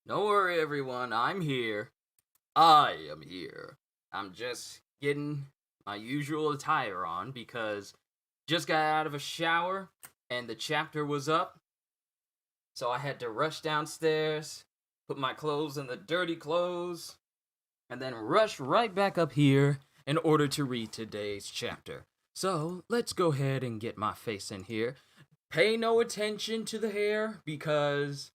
Don't worry, everyone. I'm here. I am here. I'm just getting my usual attire on because just got out of a shower and the chapter was up. So I had to rush downstairs, put my clothes in the dirty clothes, and then rush right back up here in order to read today's chapter. So let's go ahead and get my face in here. Pay no attention to the hair because,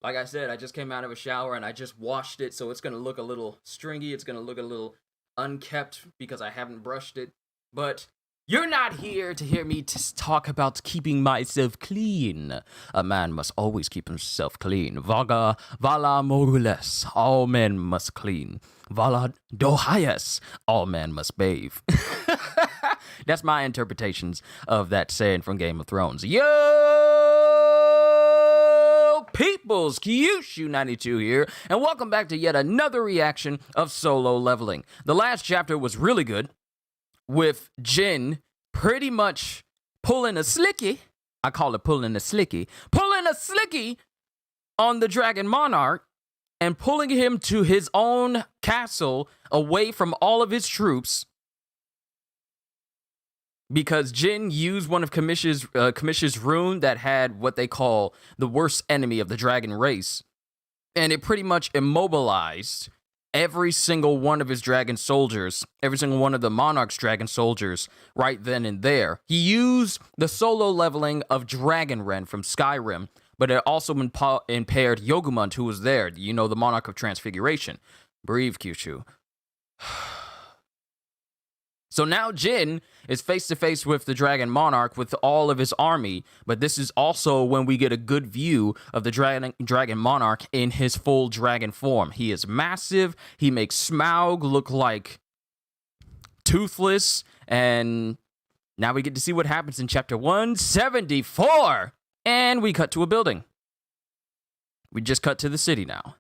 like I said, I just came out of a shower and I just washed it, so it's going to look a little stringy. It's going to look a little unkept because I haven't brushed it. But you're not here to hear me talk about keeping myself clean. A man must always keep himself clean. Vaga, vala mogules, all men must clean. Vala dohayas, all men must bathe. That's my interpretations of that saying from Game of Thrones. Yo, peoples, Kyushu92 here, and welcome back to yet another reaction of Solo Leveling. The last chapter was really good, with Jin pretty much pulling a slicky. I call it pulling a slicky. Pulling a slicky on the Dragon Monarch and pulling him to his own castle away from all of his troops because Jin used one of Kamish's rune that had what they call the worst enemy of the dragon race, and it pretty much immobilized every single one of his dragon soldiers, every single one of the Monarch's dragon soldiers right then and there. He used the solo leveling of Dragon Ren from Skyrim, but it also impaired Yogumund, who was there, you know, the Monarch of Transfiguration. Breathe, Kyushu. So now Jin is face to face with the Dragon Monarch with all of his army, but this is also when we get a good view of the Dragon Monarch in his full dragon form. He is massive. He makes Smaug look like toothless, and now we get to see what happens in chapter 174. And we cut to a building. We just cut to the city now.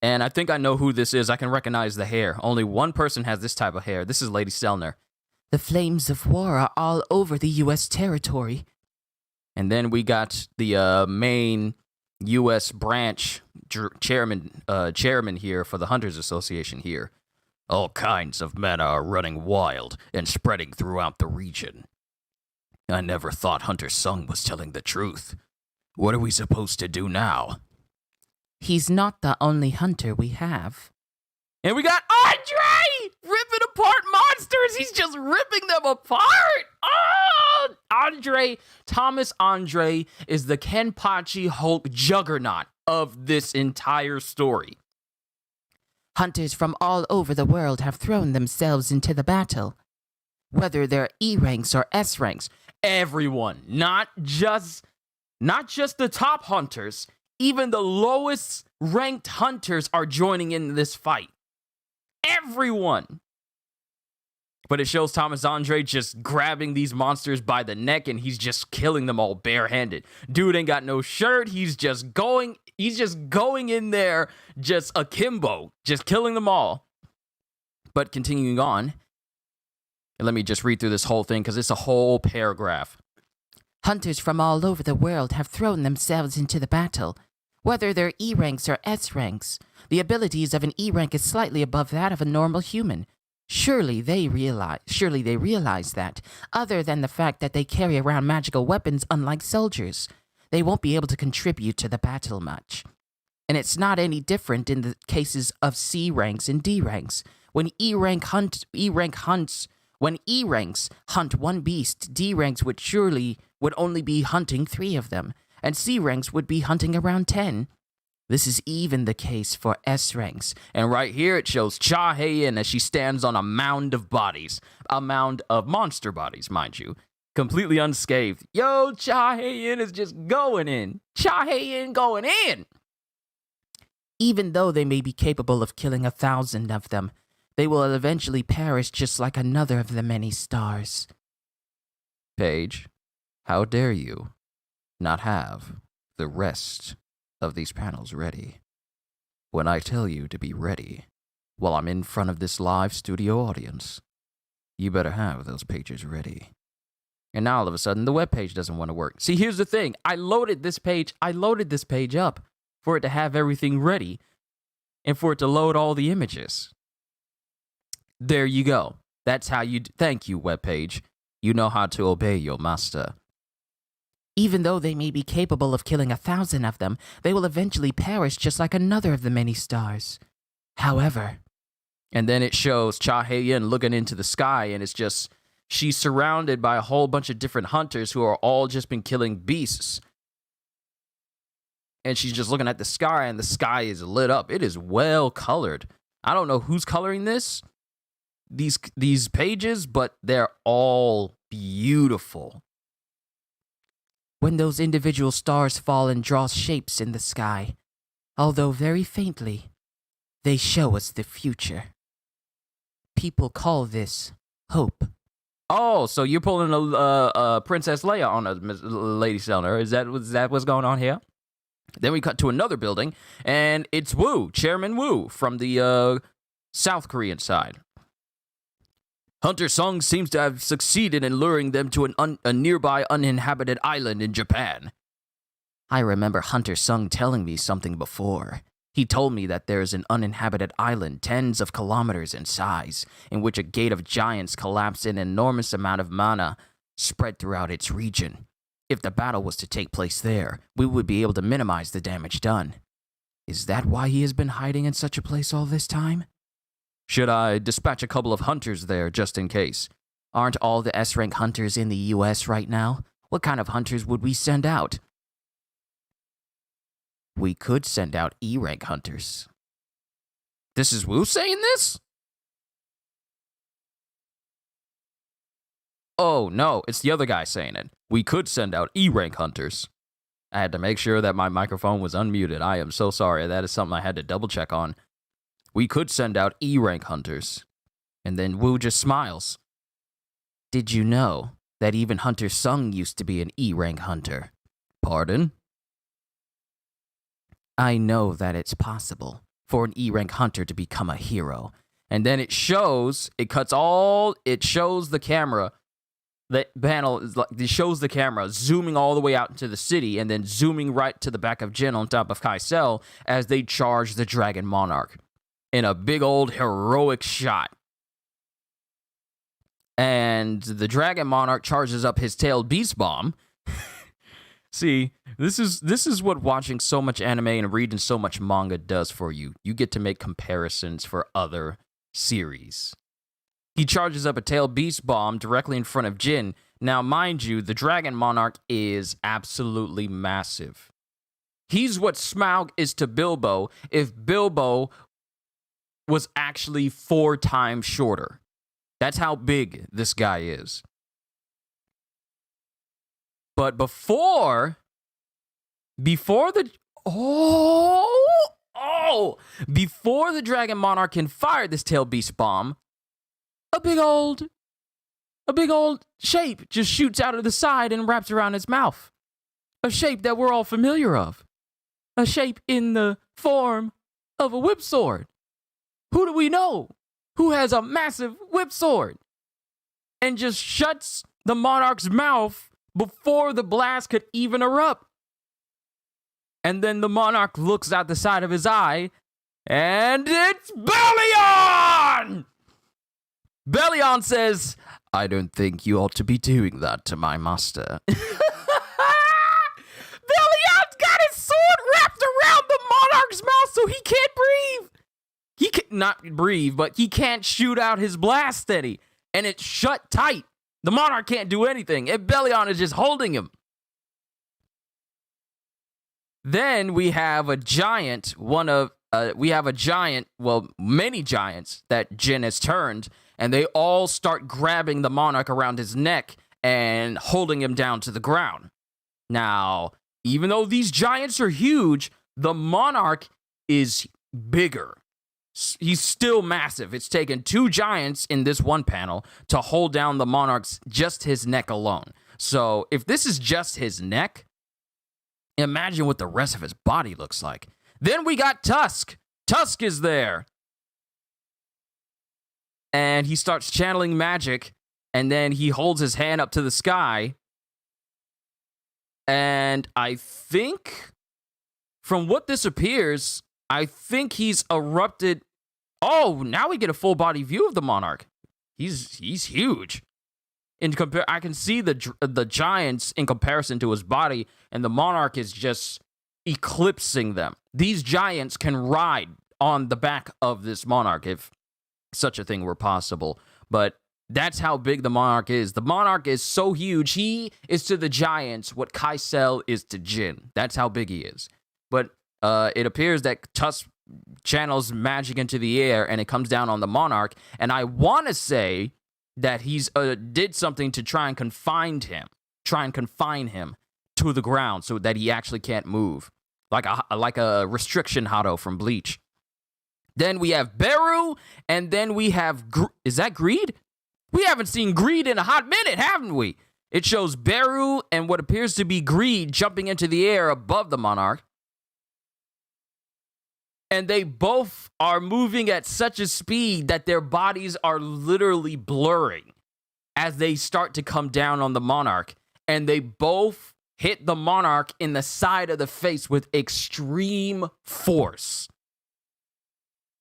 And I think I know who this is. I can recognize the hair. Only one person has this type of hair. This is Lady Selner. The flames of war are all over the U.S. territory. And then we got the main U.S. branch chairman here for the Hunters Association here. All kinds of men are running wild and spreading throughout the region. I never thought Hunter Sung was telling the truth. What are we supposed to do now? He's not the only hunter we have. And we got Andre ripping apart monsters. He's just ripping them apart. Oh, Thomas Andre is the Kenpachi Hulk juggernaut of this entire story. Hunters from all over the world have thrown themselves into the battle. Whether they're E ranks or S ranks, everyone, not just the top hunters. Even the lowest ranked hunters are joining in this fight. Everyone. But it shows Thomas Andre just grabbing these monsters by the neck and he's just killing them all barehanded. Dude ain't got no shirt. He's just going in there just akimbo, just killing them all. But continuing on, and let me just read through this whole thing because it's a whole paragraph. Hunters from all over the world have thrown themselves into the battle. Whether they're E ranks or S ranks, the abilities of an E rank is slightly above that of a normal human. Surely they realize that, other than the fact that they carry around magical weapons unlike soldiers, they won't be able to contribute to the battle much. And it's not any different in the cases of C ranks and D ranks. When E ranks hunt one beast, D ranks would only be hunting 3 of them, and C ranks would be hunting around 10. This is even the case for S ranks. And right here it shows Cha Hei-in as she stands on a mound of bodies. A mound of monster bodies, mind you. Completely unscathed. Yo, Cha Hei-in is just going in. Cha Hei-in going in! Even though they may be capable of killing 1,000 of them, they will eventually perish just like another of the many stars. Paige, how dare you not have the rest of these panels ready? When I tell you to be ready while I'm in front of this live studio audience, you better have those pages ready. And now all of a sudden, the web page doesn't want to work. See, here's the thing. I loaded this page up for it to have everything ready and for it to load all the images. There you go. That's how you... Thank you, web page. You know how to obey your master. Even though they may be capable of killing 1,000 of them, they will eventually perish just like another of the many stars. However... And then it shows Cha Hae-yin looking into the sky, and it's just... She's surrounded by a whole bunch of different hunters who are all just been killing beasts. And she's just looking at the sky, and the sky is lit up. It is well colored. I don't know who's coloring these pages, but they're all beautiful. When those individual stars fall and draw shapes in the sky, although very faintly, they show us the future. People call this hope. Oh, so you're pulling a Princess Leia on us, Lady Selner. Is that what's going on here? Then we cut to another building, and it's Woo, Chairman Woo, from the South Korean side. Hunter Sung seems to have succeeded in luring them to a nearby uninhabited island in Japan. I remember Hunter Sung telling me something before. He told me that there is an uninhabited island tens of kilometers in size, in which a gate of giants collapsed in an enormous amount of mana spread throughout its region. If the battle was to take place there, we would be able to minimize the damage done. Is that why he has been hiding in such a place all this time? Should I dispatch a couple of hunters there just in case? Aren't all the S-rank hunters in the US right now? What kind of hunters would we send out? We could send out E-rank hunters. This is Wu saying this? Oh, no, it's the other guy saying it. We could send out E-rank hunters. I had to make sure that my microphone was unmuted. I am so sorry. That is something I had to double check on. We could send out E-rank hunters. And then Wu just smiles. Did you know that even Hunter Sung used to be an E-rank hunter? Pardon? I know that it's possible for an E-rank hunter to become a hero. And then it shows the camera, the panel, it shows the camera zooming all the way out into the city and then zooming right to the back of Jin on top of Kaisel as they charge the Dragon Monarch in a big old heroic shot. And the Dragon Monarch charges up his tailed beast bomb. See, this is what watching so much anime and reading so much manga does for you. You get to make comparisons for other series. He charges up a tailed beast bomb directly in front of Jin. Now, mind you, the Dragon Monarch is absolutely massive. He's what Smaug is to Bilbo if Bilbo was actually 4 times shorter. That's how big this guy is. But before the Dragon Monarch can fire this tail beast bomb, a big old shape just shoots out of the side and wraps around his mouth. A shape that we're all familiar of. A shape in the form of a whip sword. Who do we know who has a massive whip sword and just shuts the Monarch's mouth before the blast could even erupt? And then the Monarch looks out the side of his eye, and it's Bellion! Bellion says, I don't think you ought to be doing that to my master. Bellion's got his sword wrapped around the Monarch's mouth so he can't breathe. He can not breathe, but he can't shoot out his blast steady. And it's shut tight. The Monarch can't do anything, and Bellion is just holding him. Then we have a giant, many giants that Jin has turned, and they all start grabbing the Monarch around his neck and holding him down to the ground. Now, even though these giants are huge, the Monarch is bigger. He's still massive. It's taken 2 giants in this one panel to hold down the Monarch's just his neck alone. So if this is just his neck, imagine what the rest of his body looks like. Then we got Tusk. Tusk is there. And he starts channeling magic And then he holds his hand up to the sky. And I think, from what this appears, I think he's erupted. Oh, now we get a full body view of the Monarch. He's huge. I can see the giants in comparison to his body, and the Monarch is just eclipsing them. These giants can ride on the back of this Monarch if such a thing were possible. But that's how big the Monarch is. The Monarch is so huge. He is to the giants what Kaisel is to Jin. That's how big he is. But it appears that Tusk channels magic into the air, and it comes down on the Monarch. And I want to say that he's did something to try and confine him to the ground so that he actually can't move, like a restriction Hado from Bleach. Then we have Beru, and then we have is that Greed? We haven't seen Greed in a hot minute, haven't we? It shows Beru and what appears to be Greed jumping into the air above the Monarch. And they both are moving at such a speed that their bodies are literally blurring as they start to come down on the Monarch. And they both hit the Monarch in the side of the face with extreme force.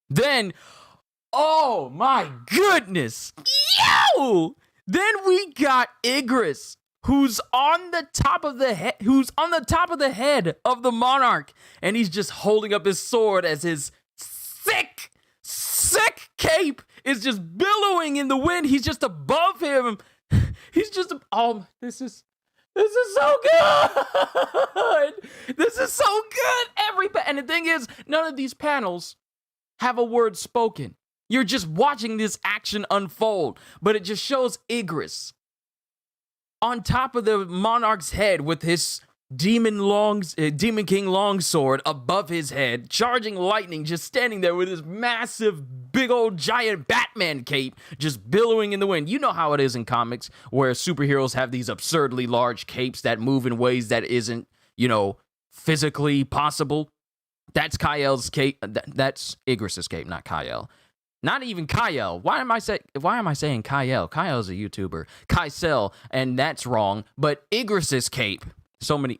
Then, oh my goodness, yo! Then we got Igris, who's on the top of the head of the Monarch, and he's just holding up his sword as his sick cape is just billowing in the wind. He's just above him. He's just this is so good. This is so good. And the thing is, none of these panels have a word spoken. You're just watching this action unfold, but it just shows Igris on top of the Monarch's head with his Demon King longsword above his head, charging lightning, just standing there with his massive, big old giant Batman cape just billowing in the wind. You know how it is in comics where superheroes have these absurdly large capes that move in ways that isn't, physically possible. That's Kael's cape. That's Igris's cape, not Kael. Not even Kael. Why am I saying Kael? Kael's a YouTuber. Kaisel, and that's wrong. But Igris's cape.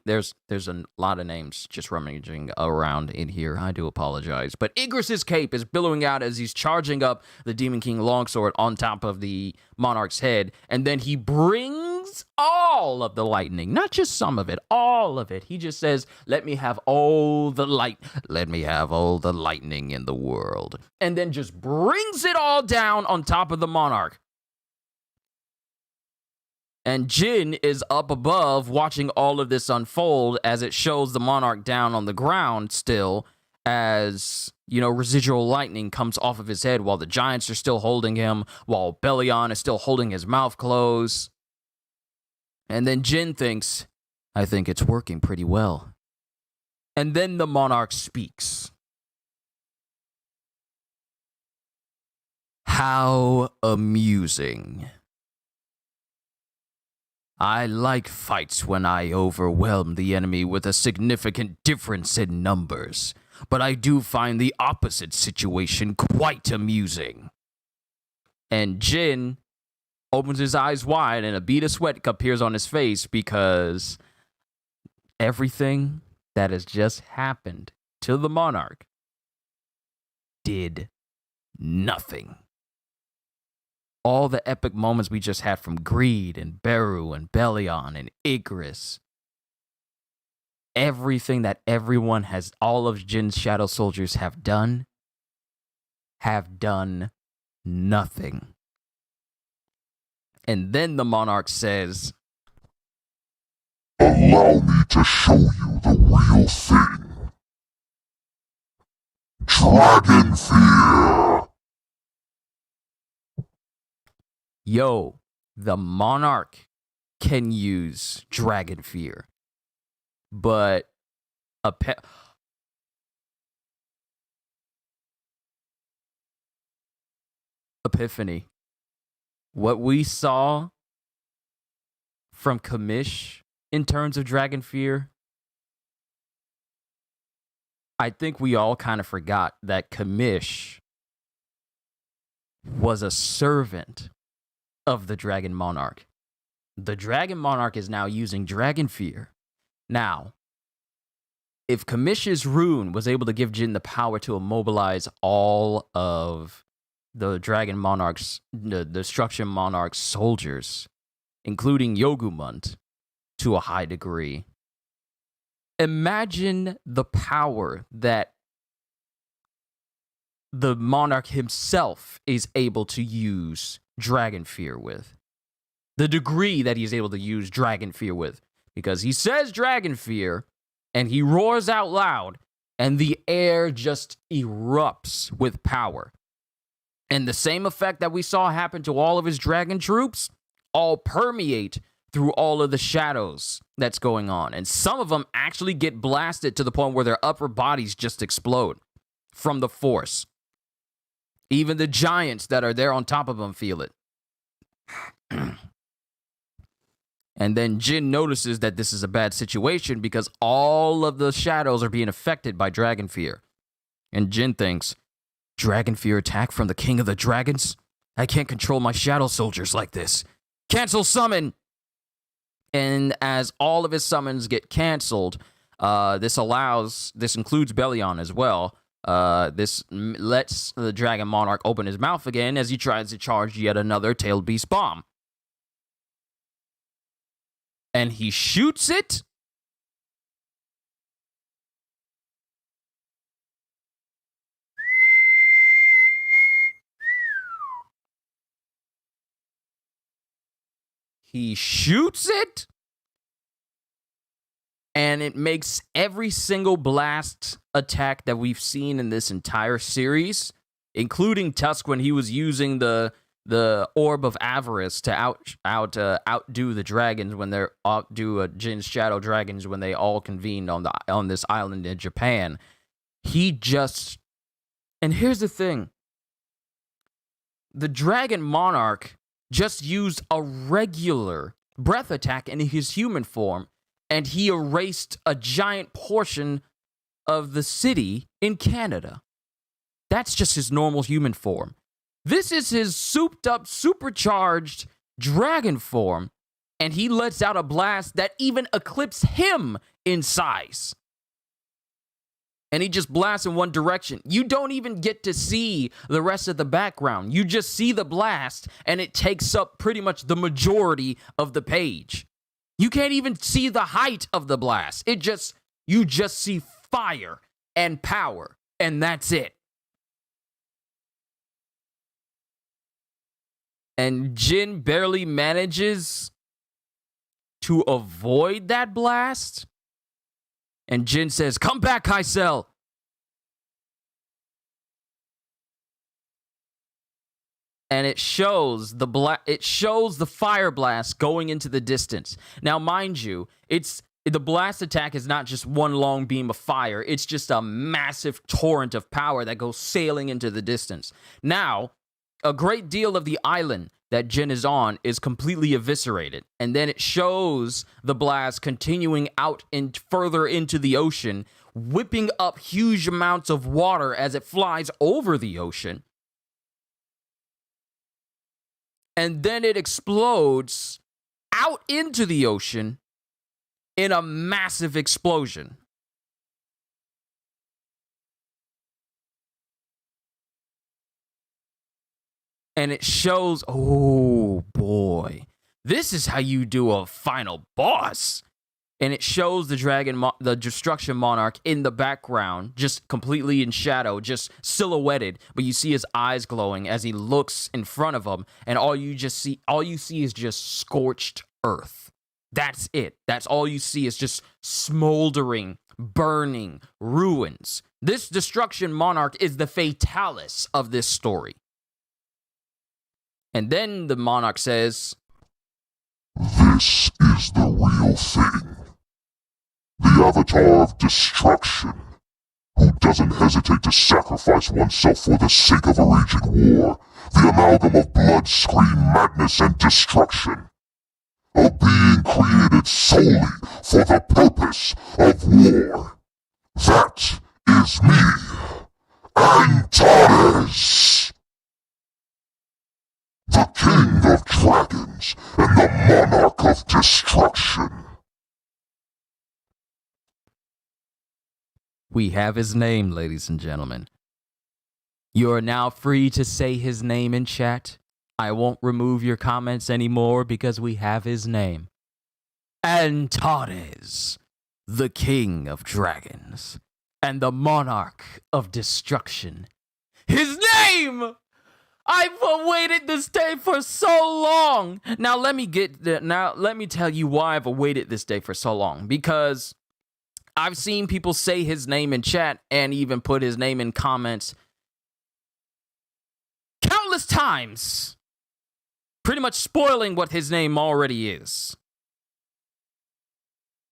There's a lot of names just rummaging around in here. I do apologize. But Igris's cape is billowing out as he's charging up the Demon King longsword on top of the Monarch's head. And then he brings all of the lightning. Not just some of it, all of it. He just says, let me have all the lightning in the world. And then just brings it all down on top of the Monarch. And Jin is up above watching all of this unfold as it shows the Monarch down on the ground still as, residual lightning comes off of his head while the giants are still holding him, while Belion is still holding his mouth closed. And then Jin thinks, I think it's working pretty well. And then the Monarch speaks. How amusing. I like fights when I overwhelm the enemy with a significant difference in numbers, but I do find the opposite situation quite amusing. And Jin opens his eyes wide and a bead of sweat appears on his face because everything that has just happened to the Monarch did nothing. All the epic moments we just had from Greed and Beru and Belion and Igris. Everything that all of Jin's Shadow Soldiers have done nothing. And then the Monarch says, allow me to show you the real thing. Dragon Fear! Yo, the Monarch can use Dragon Fear, but Epiphany. What we saw from Kamish in terms of Dragon Fear, I think we all kind of forgot that Kamish was a servant of the Dragon Monarch. The Dragon Monarch is now using Dragon Fear. Now, if Kamish's rune was able to give Jin the power to immobilize all of the Dragon Monarch's, the Destruction Monarch's soldiers, including Yogumund, to a high degree, imagine the power that the Monarch himself is able to use Dragon Fear with. The degree that he's able to use Dragon Fear with. Because he says Dragon Fear, and he roars out loud, and the air just erupts with power. And the same effect that we saw happen to all of his dragon troops all permeate through all of the shadows that's going on. And some of them actually get blasted to the point where their upper bodies just explode from the force. Even the giants that are there on top of them feel it. And then Jin notices that this is a bad situation because all of the shadows are being affected by Dragon Fear. And Jin thinks, Dragon Fear attack from the King of the Dragons? I can't control my shadow soldiers like this. Cancel summon! And as all of his summons get canceled, this includes Bellion as well. This lets the Dragon Monarch open his mouth again as he tries to charge yet another Tailed Beast bomb. And he shoots it. He shoots it. And it makes every single blast attack that we've seen in this entire series, including Tusk when he was using the Orb of Avarice to outdo the dragons when they're outdo Jin's Shadow Dragons when they all convened on this island in Japan. And here's the thing. The Dragon Monarch just used a regular breath attack in his human form, and he erased a giant portion of the city in Canada. That's just his normal human form. This is his souped up, supercharged dragon form, and he lets out a blast that even eclipses him in size. And he just blasts in one direction. You don't even get to see the rest of the background. You just see the blast, and it takes up pretty much the majority of the page. You can't even see the height of the blast. You just see fire and power, and that's it. And Jin barely manages to avoid that blast. And Jin says, "Come back, Kaisel." And it shows the fire blast going into the distance. Now, mind you, the blast attack is not just one long beam of fire. It's just a massive torrent of power that goes sailing into the distance. Now, a great deal of the island that Jin is on is completely eviscerated. And then it shows the blast continuing out and further into the ocean, whipping up huge amounts of water as it flies over the ocean. And then it explodes out into the ocean in a massive explosion. And it shows, oh boy, this is how you do a final boss. And it shows the Destruction Monarch in the background, just completely in shadow, just silhouetted. But you see his eyes glowing as he looks in front of him, and all you see is just scorched earth. That's it. That's all you see is just smoldering, burning ruins. This Destruction Monarch is the fatalis of this story. And then the Monarch says, "This is the real thing. The Avatar of Destruction, who doesn't hesitate to sacrifice oneself for the sake of a raging war, the amalgam of blood, scream, madness, and destruction. A being created solely for the purpose of war. That is me, Antares. the King of Dragons and the Monarch of Destruction. We have his name, ladies and gentlemen. You are now free to say his name in chat. I won't remove your comments anymore because we have his name. Antares, the King of Dragons and the Monarch of Destruction. His name! I've awaited this day for so long. Now let me tell you why I've awaited this day for so long. Because I've seen people say his name in chat and even put his name in comments countless times, pretty much spoiling what his name already is.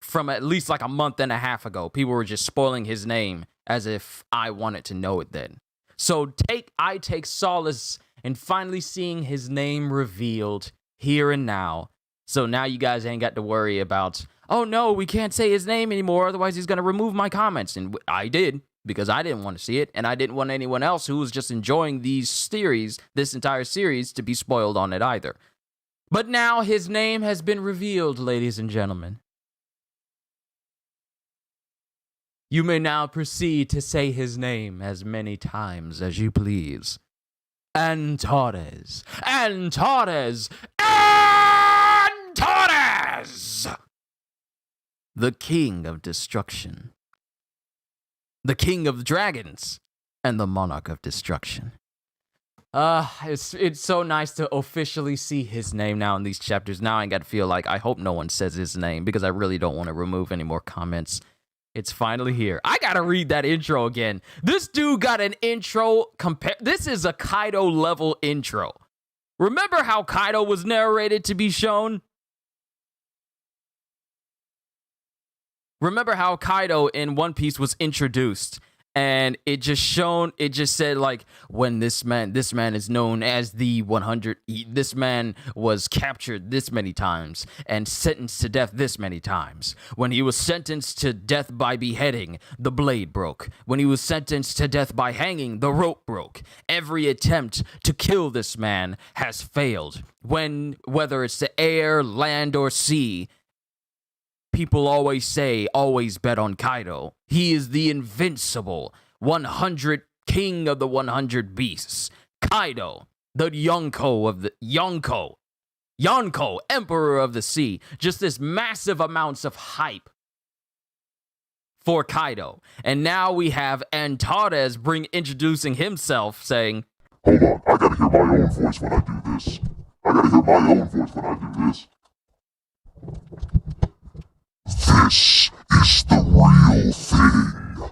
From at least like a month and a half ago, people were just spoiling his name as if I wanted to know it then. So I take solace in finally seeing his name revealed here and now. So now you guys ain't got to worry about, oh no, we can't say his name anymore, otherwise he's going to remove my comments. And I did, because I didn't want to see it, and I didn't want anyone else who was just enjoying this entire series, to be spoiled on it either. But now his name has been revealed, ladies and gentlemen. You may now proceed to say his name as many times as you please. Antares! Antares! Antares! The King of Destruction. The King of Dragons and the Monarch of Destruction. It's so nice to officially see his name now in these chapters. Now I got to feel like I hope no one says his name because I really don't want to remove any more comments. It's finally here. I gotta read that intro again. This dude got an intro. This is a Kaido level intro. Remember how Kaido was narrated to be shown? Remember how Kaido in One Piece was introduced, and it just said like, when this man is known as the 100, this man was captured this many times and sentenced to death this many times. When he was sentenced to death by beheading, the blade broke. When he was sentenced to death by hanging, the rope broke. Every attempt to kill this man has failed. Whether it's the air, land, or sea, people always say, always bet on Kaido. He is the invincible 100 king of the 100 beasts. Kaido, the Yonko, emperor of the sea. Just this massive amounts of hype for Kaido. And now we have Antares introducing himself, saying, Hold on, I gotta hear my own voice when I do this. This is the real thing.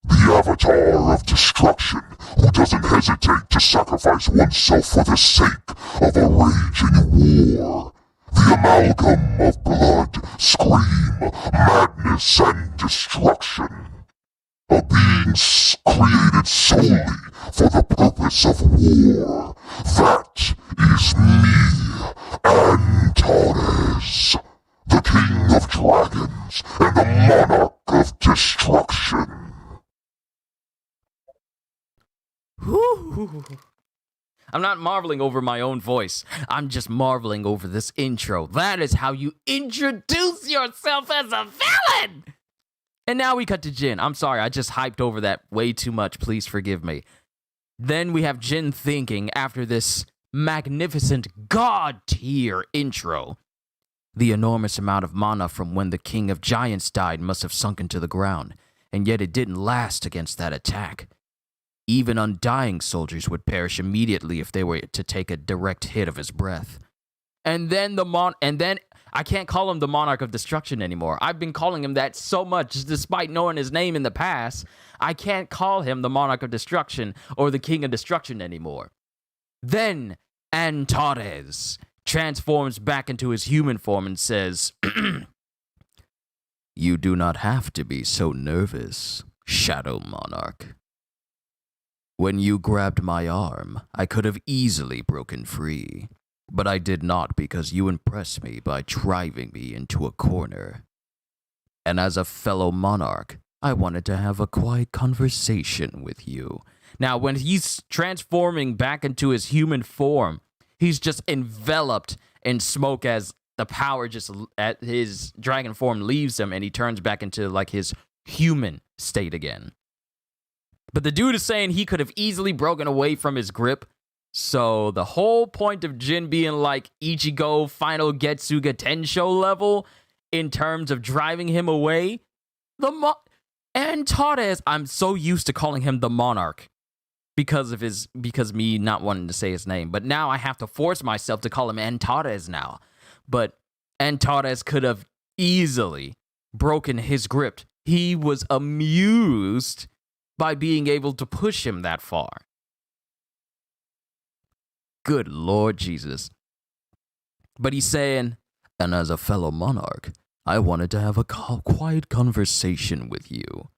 The Avatar of Destruction, who doesn't hesitate to sacrifice oneself for the sake of a raging war. The amalgam of blood, scream, madness, and destruction. A being created solely for the purpose of war. That is me, Antares, the King of Dragons and the Monarch of Destruction. I'm not marveling over my own voice. I'm just marveling over this intro. That is how you introduce yourself as a villain! And now we cut to Jin. I'm sorry, I just hyped over that way too much. Please forgive me. Then we have Jin thinking, after this magnificent god-tier intro, the enormous amount of mana from when the King of Giants died must have sunk into the ground, and yet it didn't last against that attack. Even undying soldiers would perish immediately if they were to take a direct hit of his breath. And then I can't call him the Monarch of Destruction anymore. I've been calling him that so much, despite knowing his name in the past. I can't call him the Monarch of Destruction or the King of Destruction anymore. Then Antares transforms back into his human form and says, "You do not have to be so nervous, Shadow Monarch. When you grabbed my arm, I could have easily broken free, but I did not because you impressed me by driving me into a corner. And as a fellow monarch, I wanted to have a quiet conversation with you." Now, when he's transforming back into his human form, He's just enveloped in smoke as the power just at his dragon form leaves him and he turns back into like his human state again. But the dude is saying he could have easily broken away from his grip. So the whole point of Jin being like Ichigo Final Getsuga Tensho level in terms of driving him away, Antares, I'm so used to calling him the Monarch because me not wanting to say his name. But now I have to force myself to call him Antares now. But Antares could have easily broken his grip. He was amused by being able to push him that far. Good Lord Jesus. But he's saying, and as a fellow monarch, I wanted to have a quiet conversation with you.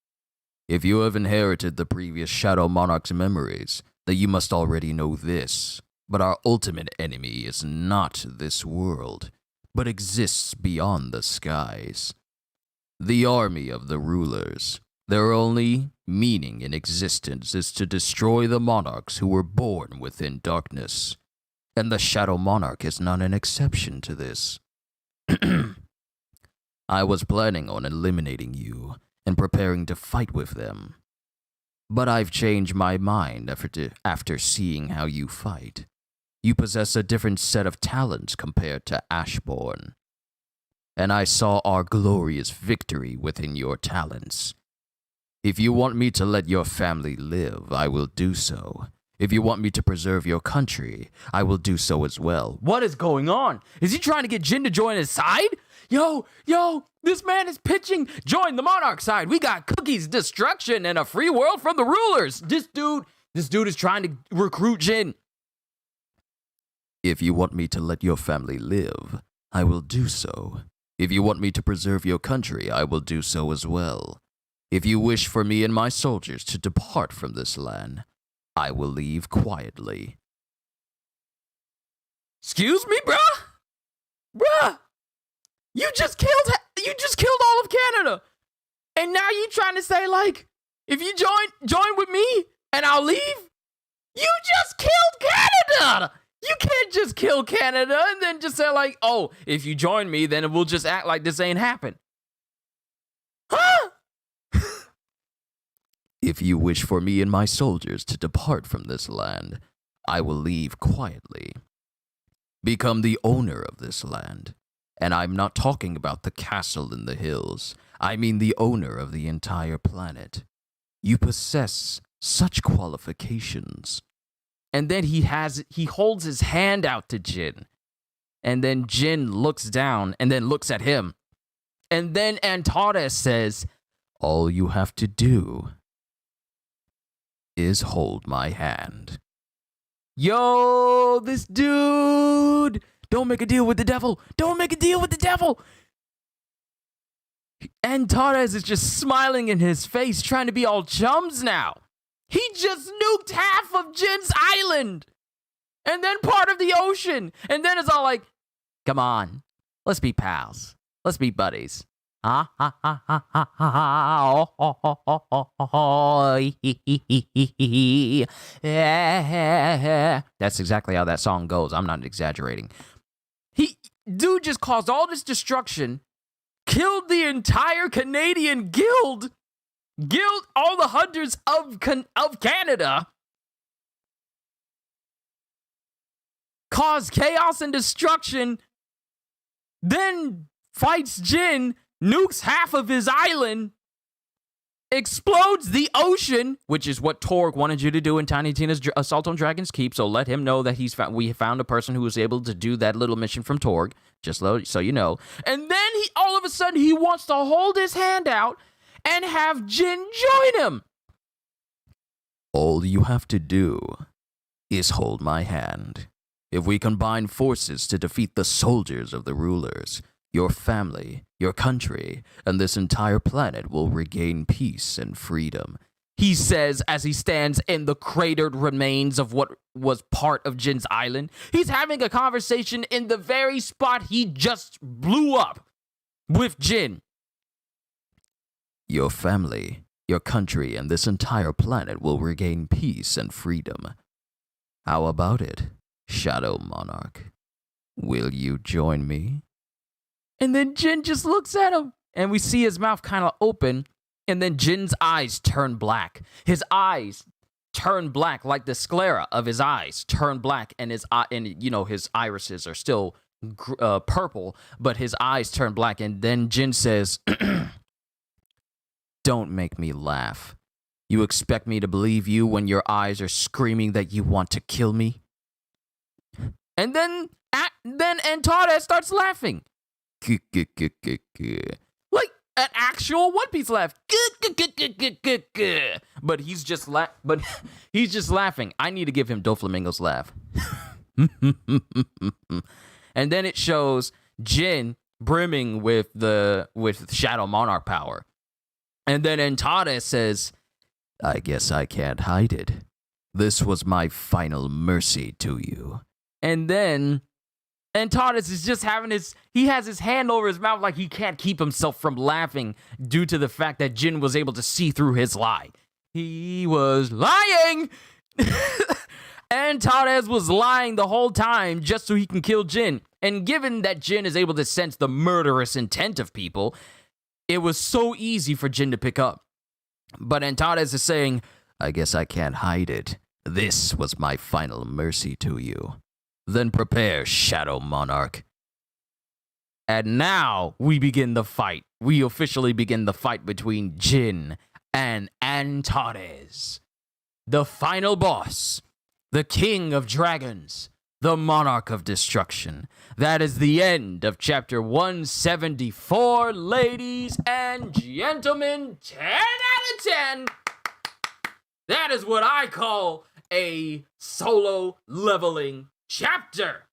If you have inherited the previous Shadow Monarch's memories, then you must already know this. But our ultimate enemy is not this world, but exists beyond the skies. The army of the rulers. Their only meaning in existence is to destroy the monarchs who were born within darkness. And the Shadow Monarch is not an exception to this. I was planning on eliminating you and preparing to fight with them. But I've changed my mind after seeing how you fight. You possess a different set of talents compared to Ashbourne. And I saw our glorious victory within your talents. If you want me to let your family live, I will do so. If you want me to preserve your country, I will do so as well. What is going on? Is he trying to get Jin to join his side? Yo, this man is pitching, join the Monarch side. We got cookies, destruction, and a free world from the rulers. This dude is trying to recruit Jin. If you want me to let your family live, I will do so. If you want me to preserve your country, I will do so as well. If you wish for me and my soldiers to depart from this land, I will leave quietly. Excuse me, bruh? Bruh! You just killed all of Canada! And now you trying to say, like, if you join with me and I'll leave? You just killed Canada! You can't just kill Canada and then just say, like, oh, if you join me, then we'll just act like this ain't happened. Huh? If you wish for me and my soldiers to depart from this land, I will leave quietly. Become the owner of this land. And I'm not talking about the castle in the hills. I mean the owner of the entire planet. You possess such qualifications. And then he holds his hand out to Jin. And then Jin looks down and then looks at him. And then Antares says, all you have to do is hold my hand. Yo, this dude! Don't make a deal with the devil! Don't make a deal with the devil! Antares is just smiling in his face, trying to be all chums now. He just nuked half of Jin's island! And then part of the ocean! And then it's all like, come on, let's be pals. Let's be buddies. That's exactly how that song goes. I'm not exaggerating. Dude just caused all this destruction, killed the entire Canadian guild, all the hunters of Canada, caused chaos and destruction, then fights Jin, nukes half of his island, explodes the ocean, which is what Torg wanted you to do in Tiny Tina's Assault on Dragon's Keep, so let him know that we found a person who was able to do that little mission from Torg, just so you know. And then all of a sudden, he wants to hold his hand out and have Jin join him. All you have to do is hold my hand. If we combine forces to defeat the soldiers of the rulers, your family, your country, and this entire planet will regain peace and freedom. He says as he stands in the cratered remains of what was part of Jin's island. He's having a conversation in the very spot he just blew up with Jin. Your family, your country, and this entire planet will regain peace and freedom. How about it? Shadow Monarch, will you join me? And then Jin just looks at him, and we see his mouth kind of open, and then Jin's eyes turn black. His eyes turn black, like the sclera of his eyes turn black, and his irises are still purple, but his eyes turn black. And then Jin says, "Don't make me laugh. You expect me to believe you when your eyes are screaming that you want to kill me?" And then Antares starts laughing. Like an actual One Piece laugh. But he's just laughing. I need to give him Doflamingo's laugh. And then it shows Jin brimming with Shadow Monarch power. And then Antares says, "I guess I can't hide it. This was my final mercy to you." And then Antares is just he has his hand over his mouth like he can't keep himself from laughing due to the fact that Jin was able to see through his lie. He was lying! Antares was lying the whole time just so he can kill Jin. And given that Jin is able to sense the murderous intent of people, it was so easy for Jin to pick up. But Antares is saying, "I guess I can't hide it. This was my final mercy to you. Then prepare, Shadow Monarch." And now we begin the fight. We officially begin the fight between Jin and Antares. The final boss, the King of Dragons, the Monarch of Destruction. That is the end of chapter 174, ladies and gentlemen. 10 out of 10. That is what I call a solo leveling chapter.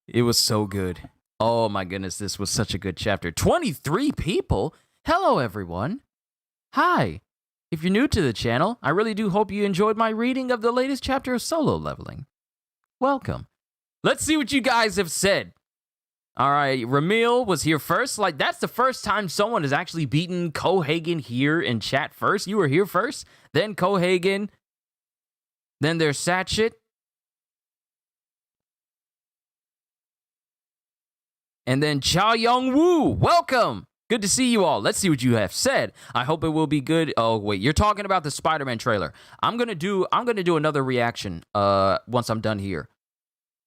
It was so good. Oh my goodness, this was such a good chapter. 23 people? Hello, everyone. Hi. If you're new to the channel, I really do hope you enjoyed my reading of the latest chapter of Solo Leveling. Welcome. Let's see what you guys have said. All right, Ramil was here first. Like, that's the first time someone has actually beaten Kohagen here in chat first. You were here first, then Kohagen, then there's Satchit, and then Cha Young Woo. Welcome. Good to see you all. Let's see what you have said. I hope it will be good. Oh, wait, you're talking about the Spider-Man trailer. I'm gonna do another reaction once I'm done here.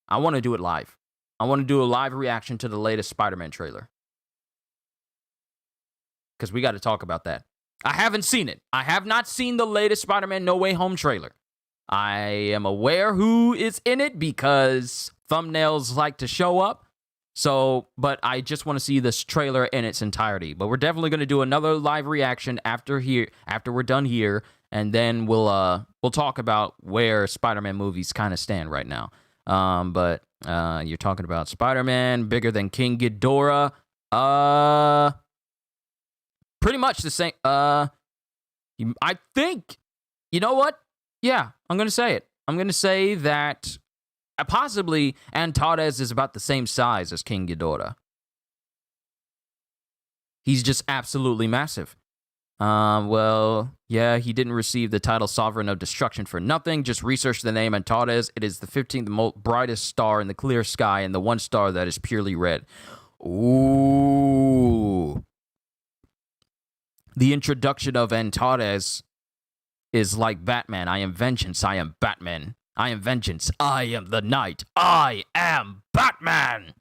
I want to do it live. I want to do a live reaction to the latest Spider-Man trailer. Because we got to talk about that. I haven't seen it. I have not seen the latest Spider-Man No Way Home trailer. I am aware who is in it because thumbnails like to show up. So, but I just want to see this trailer in its entirety. But we're definitely going to do another live reaction after we're done here. And then we'll talk about where Spider-Man movies kind of stand right now. But you're talking about Spider-Man, bigger than King Ghidorah. Pretty much the same. I think, you know what? Yeah, I'm going to say it. I'm going to say that possibly Antares is about the same size as King Ghidorah. He's just absolutely massive. Well, yeah, he didn't receive the title Sovereign of Destruction for nothing. Just research the name Antares. It is the 15th brightest star in the clear sky and the one star that is purely red. Ooh. The introduction of Antares is like Batman. I am vengeance. I am Batman. I am vengeance. I am the night. I am Batman.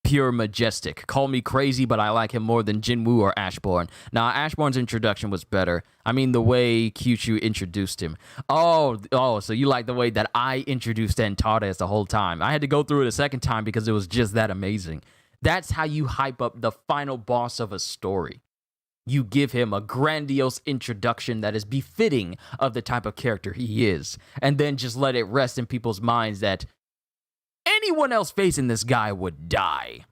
Pure majestic. Call me crazy, but I like him more than Jinwoo or Ashbourne. Nah, Ashbourne's introduction was better. I mean, the way Kyuchu introduced him. Oh, so you like the way that I introduced Antares the whole time. I had to go through it a second time because it was just that amazing. That's how you hype up the final boss of a story. You give him a grandiose introduction that is befitting of the type of character he is, and then just let it rest in people's minds that anyone else facing this guy would die.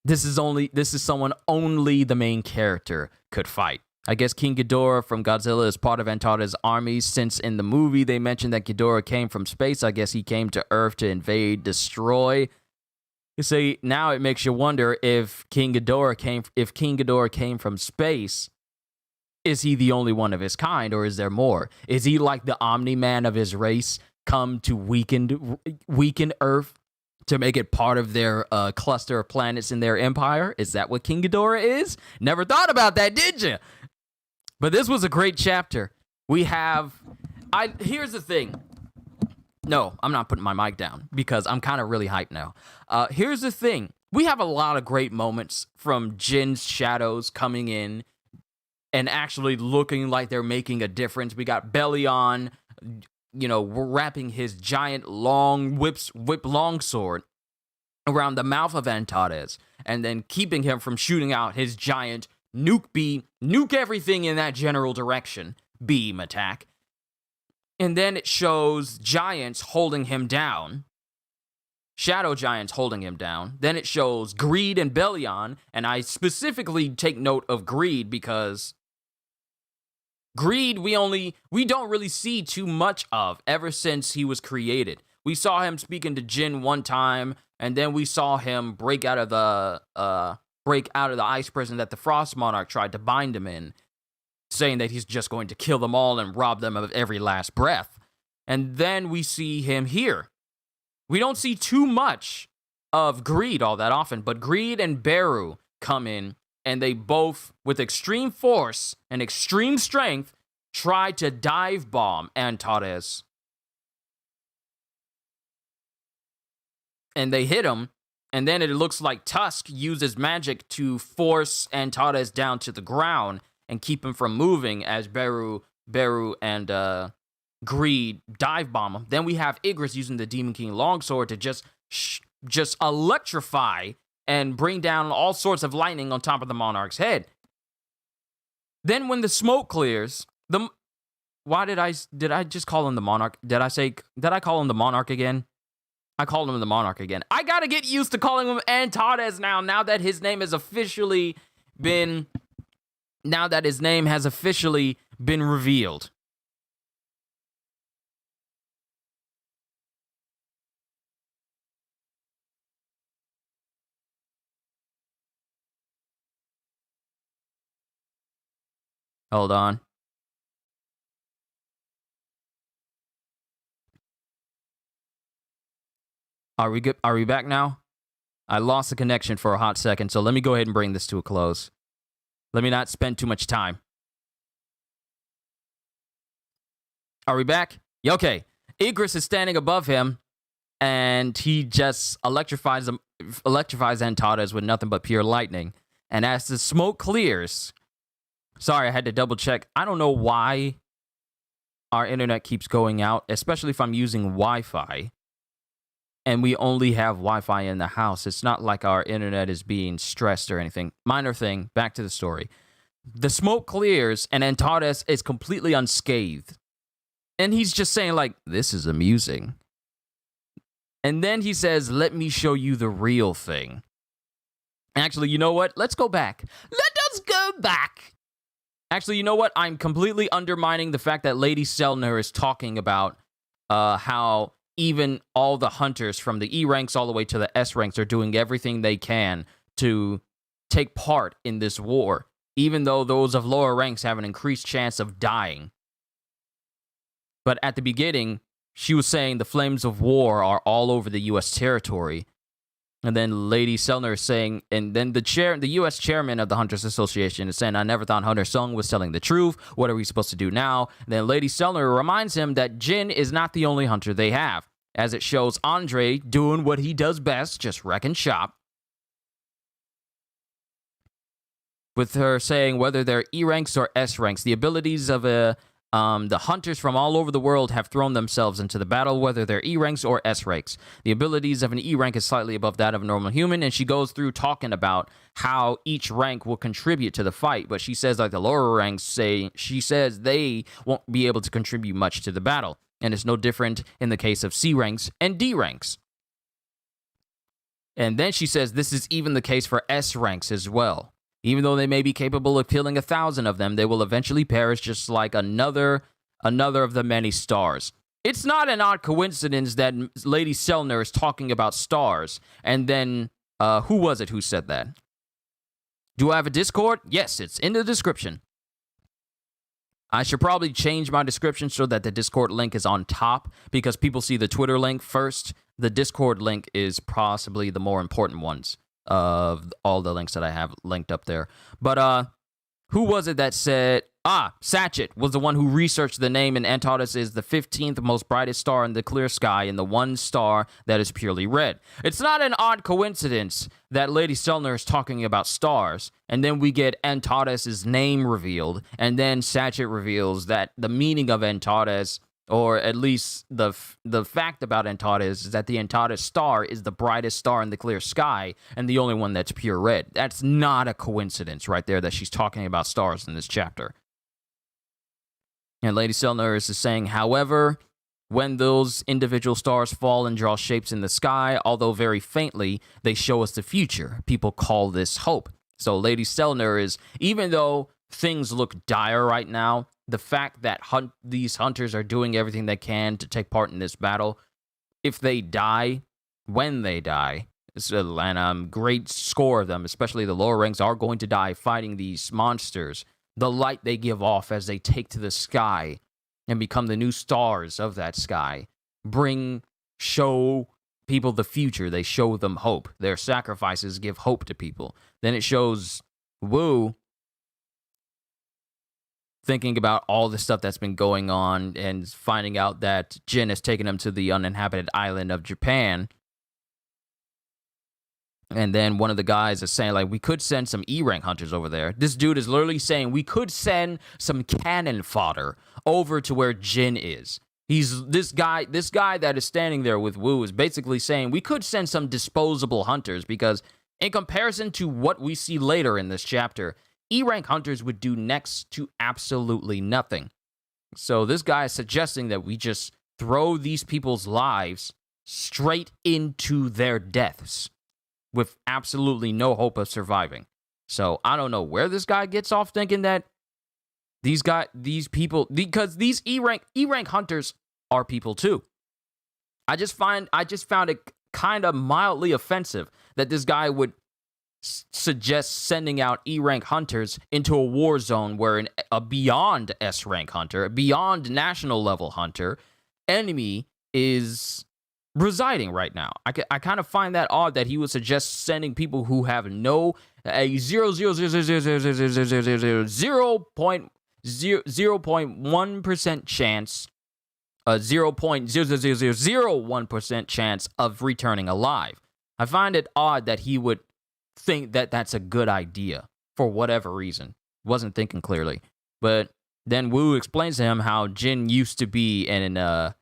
This is someone only the main character could fight. I guess King Ghidorah from Godzilla is part of Antares' army, since in the movie they mentioned that Ghidorah came from space. I guess he came to Earth to invade, destroy. You see, now it makes you wonder if King Ghidorah came from space, Is he the only one of his kind, or is there more? Is he like the Omni-Man of his race, come to weaken Earth to make it part of their cluster of planets in their empire? Is that what King Ghidorah is? Never thought about that, did you? But this was a great chapter. Here's the thing. No, I'm not putting my mic down because I'm kind of really hyped now. Here's the thing. We have a lot of great moments from Jin's shadows coming in and actually looking like they're making a difference. We got Bellion, wrapping his giant whip longsword around the mouth of Antares and then keeping him from shooting out his giant nuke everything in that general direction beam attack. And then it shows giants holding him down. Shadow giants holding him down. Then it shows Greed and Bellion, and I specifically take note of Greed because Greed we don't really see too much of ever since he was created. We saw him speaking to Jin one time, and then we saw him break out of the ice prison that the Frost Monarch tried to bind him in, saying that he's just going to kill them all and rob them of every last breath. And then we see him here. We don't see too much of Greed all that often, but Greed and Beru come in, and they both, with extreme force and extreme strength, try to dive bomb Antares. And they hit him, and then it looks like Tusk uses magic to force Antares down to the ground and keep him from moving as Beru and Greed dive bomb him. Then we have Igris using the Demon King longsword to just electrify and bring down all sorts of lightning on top of the Monarch's head. Then when the smoke clears, why did I just call him the Monarch? Did I call him the Monarch again? I called him the Monarch again. I gotta get used to calling him Antares now that his name has officially been revealed. Hold on. Are we good? Are we back now? I lost the connection for a hot second, so let me go ahead and bring this to a close. Let me not spend too much time. Are we back? Okay. Igris is standing above him, and he just electrifies Antares with nothing but pure lightning. And as the smoke clears, sorry, I had to double check. I don't know why our internet keeps going out, especially if I'm using Wi-Fi. And we only have Wi-Fi in the house. It's not like our internet is being stressed or anything. Minor thing, back to the story. The smoke clears, and Antares is completely unscathed. And he's just saying, like, this is amusing. And then he says, let me show you the real thing. Actually, you know what? Let's go back. Let us go back. Actually, you know what? I'm completely undermining the fact that Lady Selner is talking about how even all the hunters from the E ranks all the way to the S ranks are doing everything they can to take part in this war, even though those of lower ranks have an increased chance of dying. But at the beginning, she was saying the flames of war are all over the U.S. territory. And then Lady Selner is saying, and then the U.S. chairman of the Hunters Association is saying, I never thought Hunter Sung was telling the truth. What are we supposed to do now? And then Lady Selner reminds him that Jin is not the only hunter they have, as it shows Andre doing what he does best, just wrecking shop. With her saying whether they're E ranks or S ranks, the abilities of the hunters from all over the world have thrown themselves into the battle, whether they're E ranks or S ranks. The abilities of an E rank is slightly above that of a normal human, and she goes through talking about how each rank will contribute to the fight. But she says, like the lower ranks she says they won't be able to contribute much to the battle, and it's no different in the case of C ranks and D ranks. And then she says this is even the case for S ranks as well. Even though they may be capable of killing 1,000 of them, they will eventually perish just like another of the many stars. It's not an odd coincidence that Lady Selner is talking about stars, and then, who was it who said that? Do I have a Discord? Yes, it's in the description. I should probably change my description so that the Discord link is on top because people see the Twitter link first. The Discord link is possibly the more important ones of all the links that I have linked up there. But who was it that said... Satchet was the one who researched the name, and Antares is the 15th most brightest star in the clear sky and the one star that is purely red. It's not an odd coincidence that Lady Stelner is talking about stars, and then we get Antares' name revealed, and then Satchet reveals that the meaning of Antares, or at least the fact about Antares, is that the Antares star is the brightest star in the clear sky and the only one that's pure red. That's not a coincidence right there that she's talking about stars in this chapter. And Lady Stelner is saying, however, when those individual stars fall and draw shapes in the sky, although very faintly, they show us the future. People call this hope. So Lady Stelner is, even though things look dire right now, the fact that these hunters are doing everything they can to take part in this battle, if they die, when they die, and a great score of them, especially the lower ranks, are going to die fighting these monsters, the light they give off as they take to the sky and become the new stars of that sky, show people the future. They show them hope. Their sacrifices give hope to people. Then it shows Wu thinking about all the stuff that's been going on and finding out that Jin has taken him to the uninhabited island of Japan. And then one of the guys is saying, like, we could send some E-rank hunters over there. This dude is literally saying we could send some cannon fodder over to where Jin is. This guy that is standing there with Wu is basically saying we could send some disposable hunters because in comparison to what we see later in this chapter, E-rank hunters would do next to absolutely nothing. So this guy is suggesting that we just throw these people's lives straight into their deaths with absolutely no hope of surviving. So I don't know where this guy gets off thinking that these people, because these E-rank hunters are people too. I just found it kind of mildly offensive that this guy would suggest sending out E-rank hunters into a war zone where a beyond S-rank hunter, a beyond national level hunter enemy is residing right now. I kind of find that odd that he would suggest sending people who have a 0.1% chance, a 0.0001% chance of returning alive. I find it odd that he would think that that's a good idea for whatever reason. Wasn't thinking clearly. But then Wu explains to him how Jin used to be an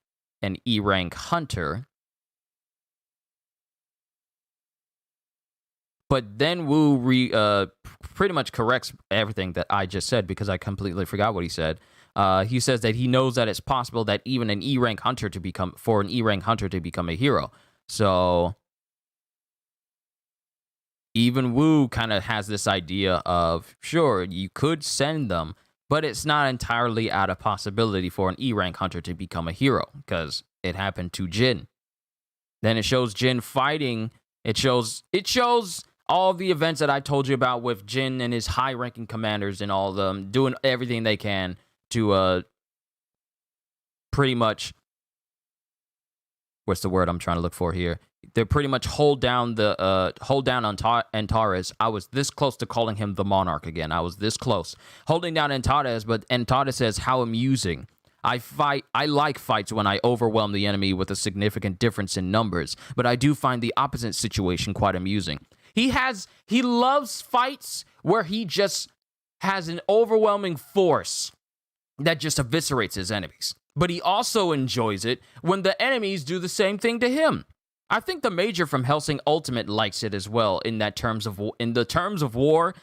E-rank hunter. But then Wu pretty much corrects everything that I just said because I completely forgot what he said. He says that he knows that it's possible that even an E-rank hunter to become a hero. So even Wu kind of has this idea of, sure, you could send them, but it's not entirely out of possibility for an E-rank hunter to become a hero because it happened to Jin. Then it shows Jin fighting. It shows all the events that I told you about with Jin and his high-ranking commanders and all of them doing everything they can to pretty much, what's the word I'm trying to look for here? They pretty much hold down Antares. I was this close to calling him the Monarch again. I was this close. Holding down Antares, but Antares says, how amusing. I like fights when I overwhelm the enemy with a significant difference in numbers, but I do find the opposite situation quite amusing. He loves fights where he just has an overwhelming force that just eviscerates his enemies. But he also enjoys it when the enemies do the same thing to him. I think the Major from Hellsing Ultimate likes it as well in the terms of war.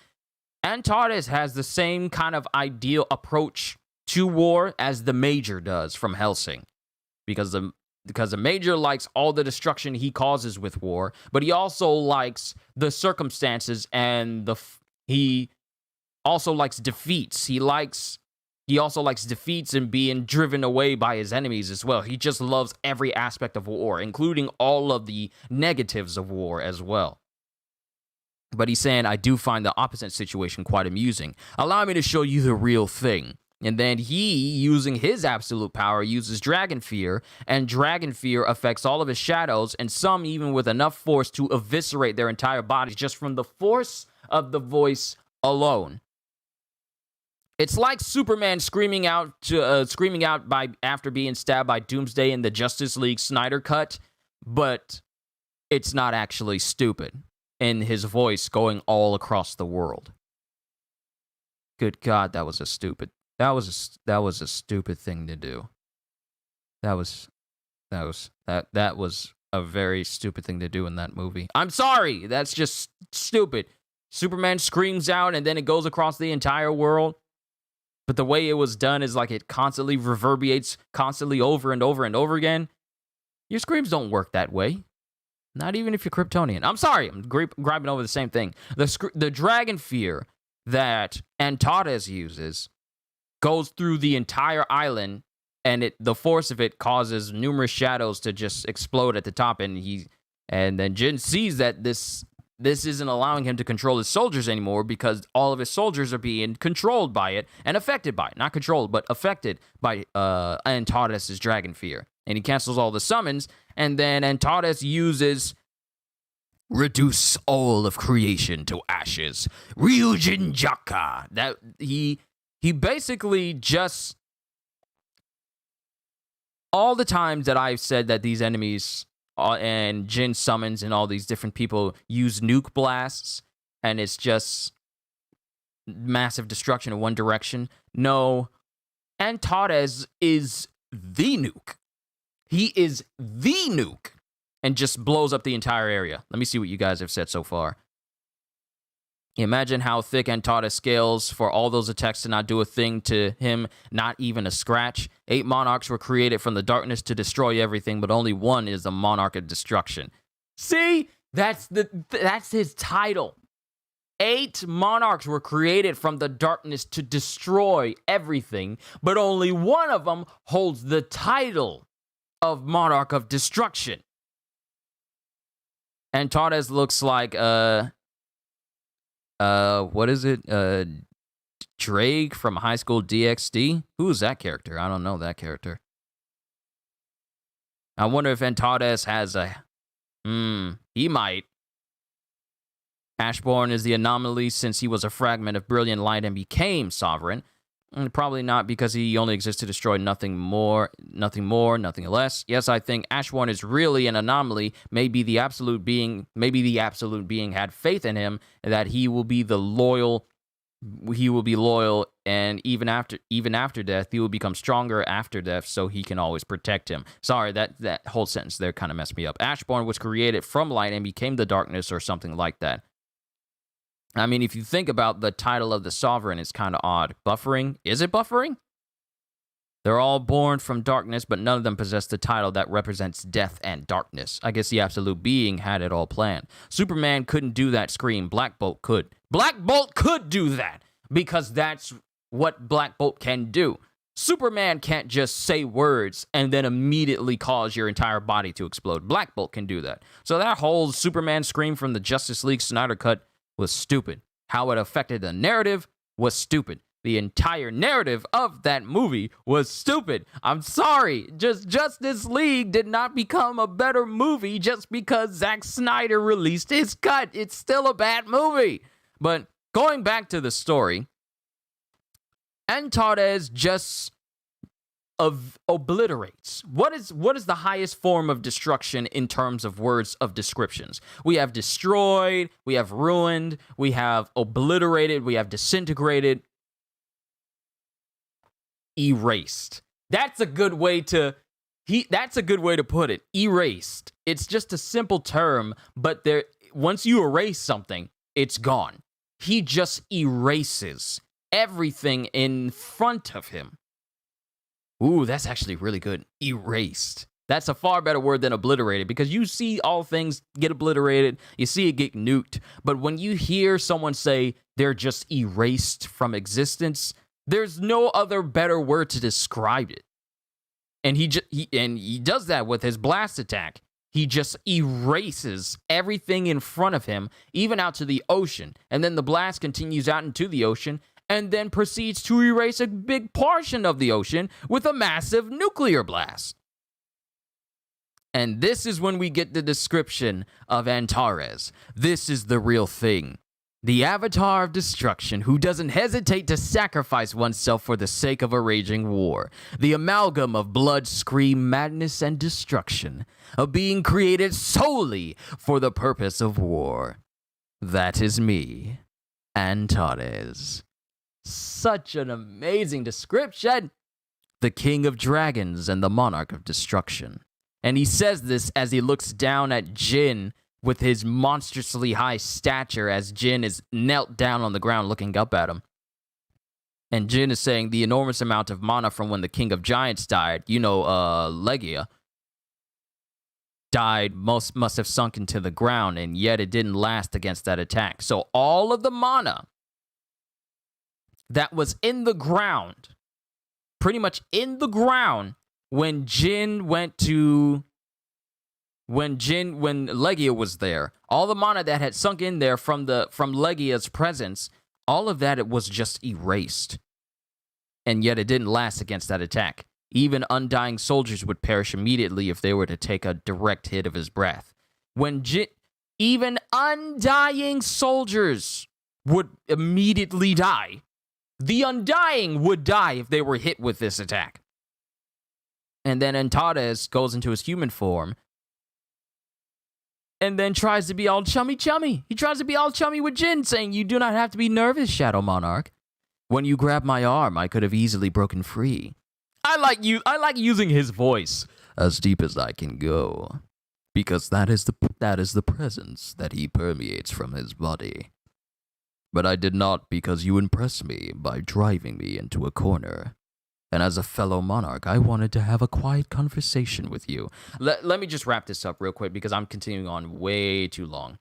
Antares has the same kind of ideal approach to war as the Major does from Hellsing. Because the Major likes all the destruction he causes with war, but he also likes the circumstances and he also likes defeats. He also likes defeats and being driven away by his enemies as well. He just loves every aspect of war, including all of the negatives of war as well. But he's saying, I do find the opposite situation quite amusing. Allow me to show you the real thing. And then he, using his absolute power, uses Dragon Fear, and Dragon Fear affects all of his shadows, and some even with enough force to eviscerate their entire bodies just from the force of the voice alone. It's like Superman screaming out after being stabbed by Doomsday in the Justice League Snyder cut, but it's not actually stupid in his voice going all across the world. Good God, that was a stupid thing to do. That was a very stupid thing to do in that movie. I'm sorry, that's just stupid. Superman screams out and then it goes across the entire world. But the way it was done is like it constantly reverberates constantly over and over and over again. Your screams don't work that way. Not even if you're Kryptonian. I'm sorry, I'm griping over the same thing. The Dragon Fear that Antares uses goes through the entire island, and the force of it causes numerous shadows to just explode at the top, and then Jin sees that this isn't allowing him to control his soldiers anymore because all of his soldiers are being controlled by it and affected by it. Not controlled, but affected by Antares' Dragon Fear. And he cancels all the summons, and then Antares uses reduce all of creation to ashes. Ryujin Jaka. That he basically just, all the times that I've said that these enemies and Jin summons and all these different people use nuke blasts, and it's just massive destruction in one direction. No, Antares is the nuke. He is the nuke, and just blows up the entire area. Let me see what you guys have said so far. Imagine how thick Antares scales for all those attacks to not do a thing to him, not even a scratch. 8 monarchs were created from the darkness to destroy everything, but only one is the monarch of destruction. See? That's his title. 8 monarchs were created from the darkness to destroy everything, but only one of them holds the title of monarch of destruction. Antares looks like what is it? Drake from High School DxD? Who is that character? I don't know that character. I wonder if Antares has he might. Ashbourne is the anomaly since he was a fragment of brilliant light and became sovereign. Probably not, because he only exists to destroy nothing more, nothing less. Yes, I think Ashbourne is really an anomaly. Maybe the absolute being had faith in him that he will be loyal, and even after death, he will become stronger after death, so he can always protect him. Sorry, that whole sentence there kind of messed me up. Ashbourne was created from light and became the darkness, or something like that. I mean, if you think about the title of the Sovereign, it's kind of odd. Buffering? Is it buffering? They're all born from darkness, but none of them possess the title that represents death and darkness. I guess the absolute being had it all planned. Superman couldn't do that scream. Black Bolt could. Black Bolt could do that, because that's what Black Bolt can do. Superman can't just say words and then immediately cause your entire body to explode. Black Bolt can do that. So that whole Superman scream from the Justice League Snyder cut was stupid. How it affected the narrative was stupid. The entire narrative of that movie was stupid. I'm sorry. Justice League did not become a better movie just because Zack Snyder released his cut. It's still a bad movie. But going back to the story, Antares just obliterates. What is the highest form of destruction in terms of words of descriptions? We have destroyed, we have ruined, we have obliterated, we have disintegrated, erased. That's a good way to put it. Erased. It's just a simple term, but once you erase something, it's gone. He just erases everything in front of him. Ooh, that's actually really good. Erased. That's a far better word than obliterated, because you see all things get obliterated, you see it get nuked, but when you hear someone say they're just erased from existence, there's no other better word to describe it. And he does that with his blast attack. He just erases everything in front of him, even out to the ocean. And then the blast continues out into the ocean, and then proceeds to erase a big portion of the ocean with a massive nuclear blast. And this is when we get the description of Antares. This is the real thing. The avatar of destruction who doesn't hesitate to sacrifice oneself for the sake of a raging war. The amalgam of blood, scream, madness, and destruction. A being created solely for the purpose of war. That is me, Antares. Such an amazing description. The king of dragons and the monarch of destruction. And he says this as he looks down at Jin with his monstrously high stature as Jin is knelt down on the ground looking up at him. And Jin is saying the enormous amount of mana from when the king of giants died, Legia, died, must have sunk into the ground, and yet it didn't last against that attack. So all of the mana that was in the ground, pretty much in the ground, when Legia was there, all the mana that had sunk in there from Legia's presence, all of that, it was just erased. And yet it didn't last against that attack. Even undying soldiers would perish immediately if they were to take a direct hit of his breath. Even undying soldiers would immediately die. The undying would die if they were hit with this attack. And then Antares goes into his human form and then tries to be all chummy. He tries to be all chummy with Jin, saying, "You do not have to be nervous, Shadow Monarch. When you grabbed my arm, I could have easily broken free." I like using his voice. "As deep as I can go. Because that is the presence that he permeates from his body. But I did not because you impressed me by driving me into a corner. And as a fellow monarch, I wanted to have a quiet conversation with you." Let me just wrap this up real quick because I'm continuing on way too long.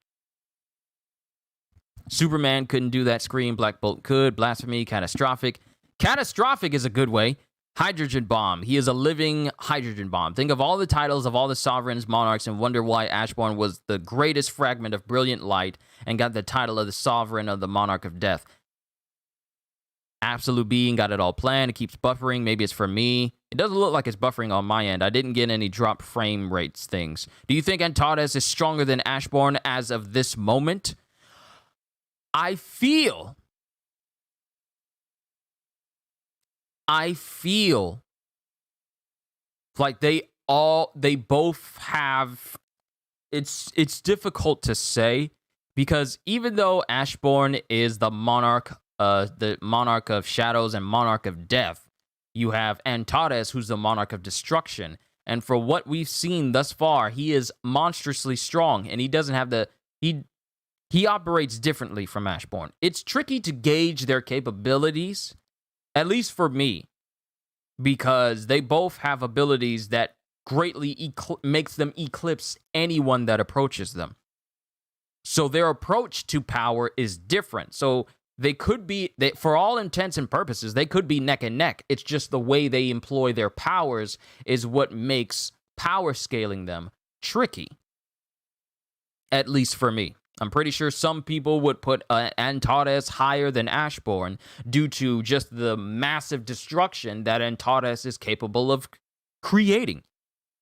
Superman couldn't do that scream. Black Bolt could. Blasphemy. Catastrophic. Catastrophic is a good way. Hydrogen bomb. He is a living hydrogen bomb. Think of all the titles of all the sovereigns, monarchs, and wonder why Ashbourne was the greatest fragment of brilliant light and got the title of the sovereign of the monarch of death. Absolute being, got it all planned. It keeps buffering. Maybe it's for me. It doesn't look like it's buffering on my end. I didn't get any drop frame rates things. Do you think Antares is stronger than Ashbourne as of this moment? I feel like they both have, it's difficult to say because even though Ashbourne is the monarch of shadows and monarch of death, you have Antares, who's the monarch of destruction. And for what we've seen thus far, he is monstrously strong, and he doesn't have he operates differently from Ashbourne. It's tricky to gauge their capabilities, at least for me, because they both have abilities that greatly makes them eclipse anyone that approaches them. So their approach to power is different. So they could be, for all intents and purposes, they could be neck and neck. It's just the way they employ their powers is what makes power scaling them tricky. At least for me. I'm pretty sure some people would put Antares higher than Ashbourne due to just the massive destruction that Antares is capable of creating.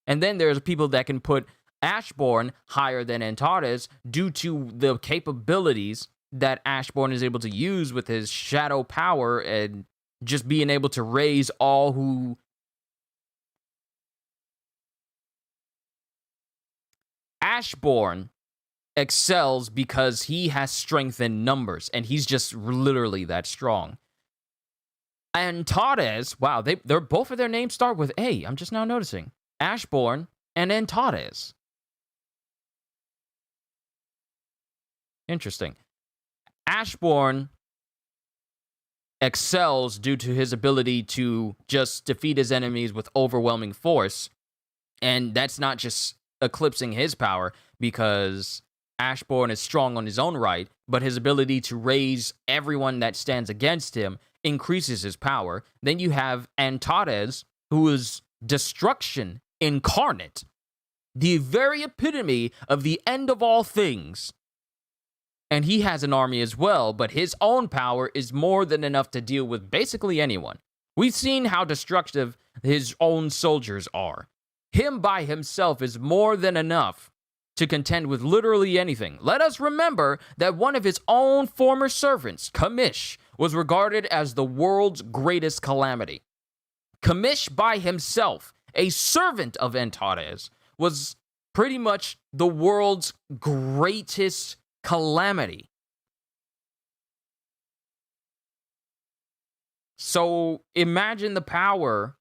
And then there's people that can put Ashbourne higher than Antares due to the capabilities that Ashbourne is able to use with his shadow power and just being able to raise all who... Ashbourne excels because he has strength in numbers, and he's just literally that strong. Antares, wow, they're both of their names start with A. I'm just now noticing. Ashbourne and Antares. Interesting. Ashbourne excels due to his ability to just defeat his enemies with overwhelming force, and that's not just eclipsing his power because Ashbourne is strong on his own right, but his ability to raise everyone that stands against him increases his power. Then you have Antares, who is destruction incarnate, the very epitome of the end of all things. And he has an army as well, but his own power is more than enough to deal with basically anyone. We've seen how destructive his own soldiers are. Him by himself is more than enough to contend with literally anything. Let us remember that one of his own former servants, Kamish, was regarded as the world's greatest calamity. Kamish by himself, a servant of Antares, was pretty much the world's greatest calamity. So imagine the power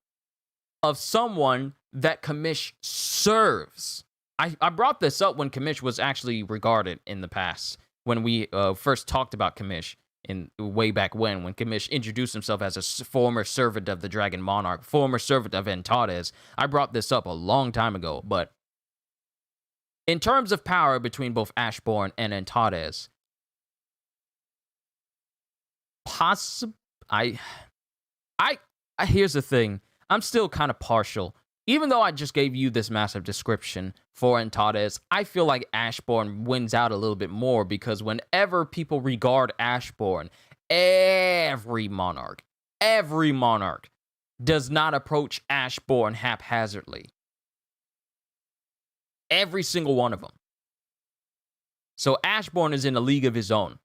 of someone that Kamish serves. I brought this up when Kamish was actually regarded in the past, when we first talked about Kamish in way back when Kamish introduced himself as a former servant of the Dragon Monarch, former servant of Antares. I brought this up a long time ago, but in terms of power between both Ashbourne and Antares, here's the thing. I'm still kind of partial. Even though I just gave you this massive description for Antares, I feel like Ashbourne wins out a little bit more, because whenever people regard Ashbourne, every monarch does not approach Ashbourne haphazardly. Every single one of them. So Ashbourne is in a league of his own.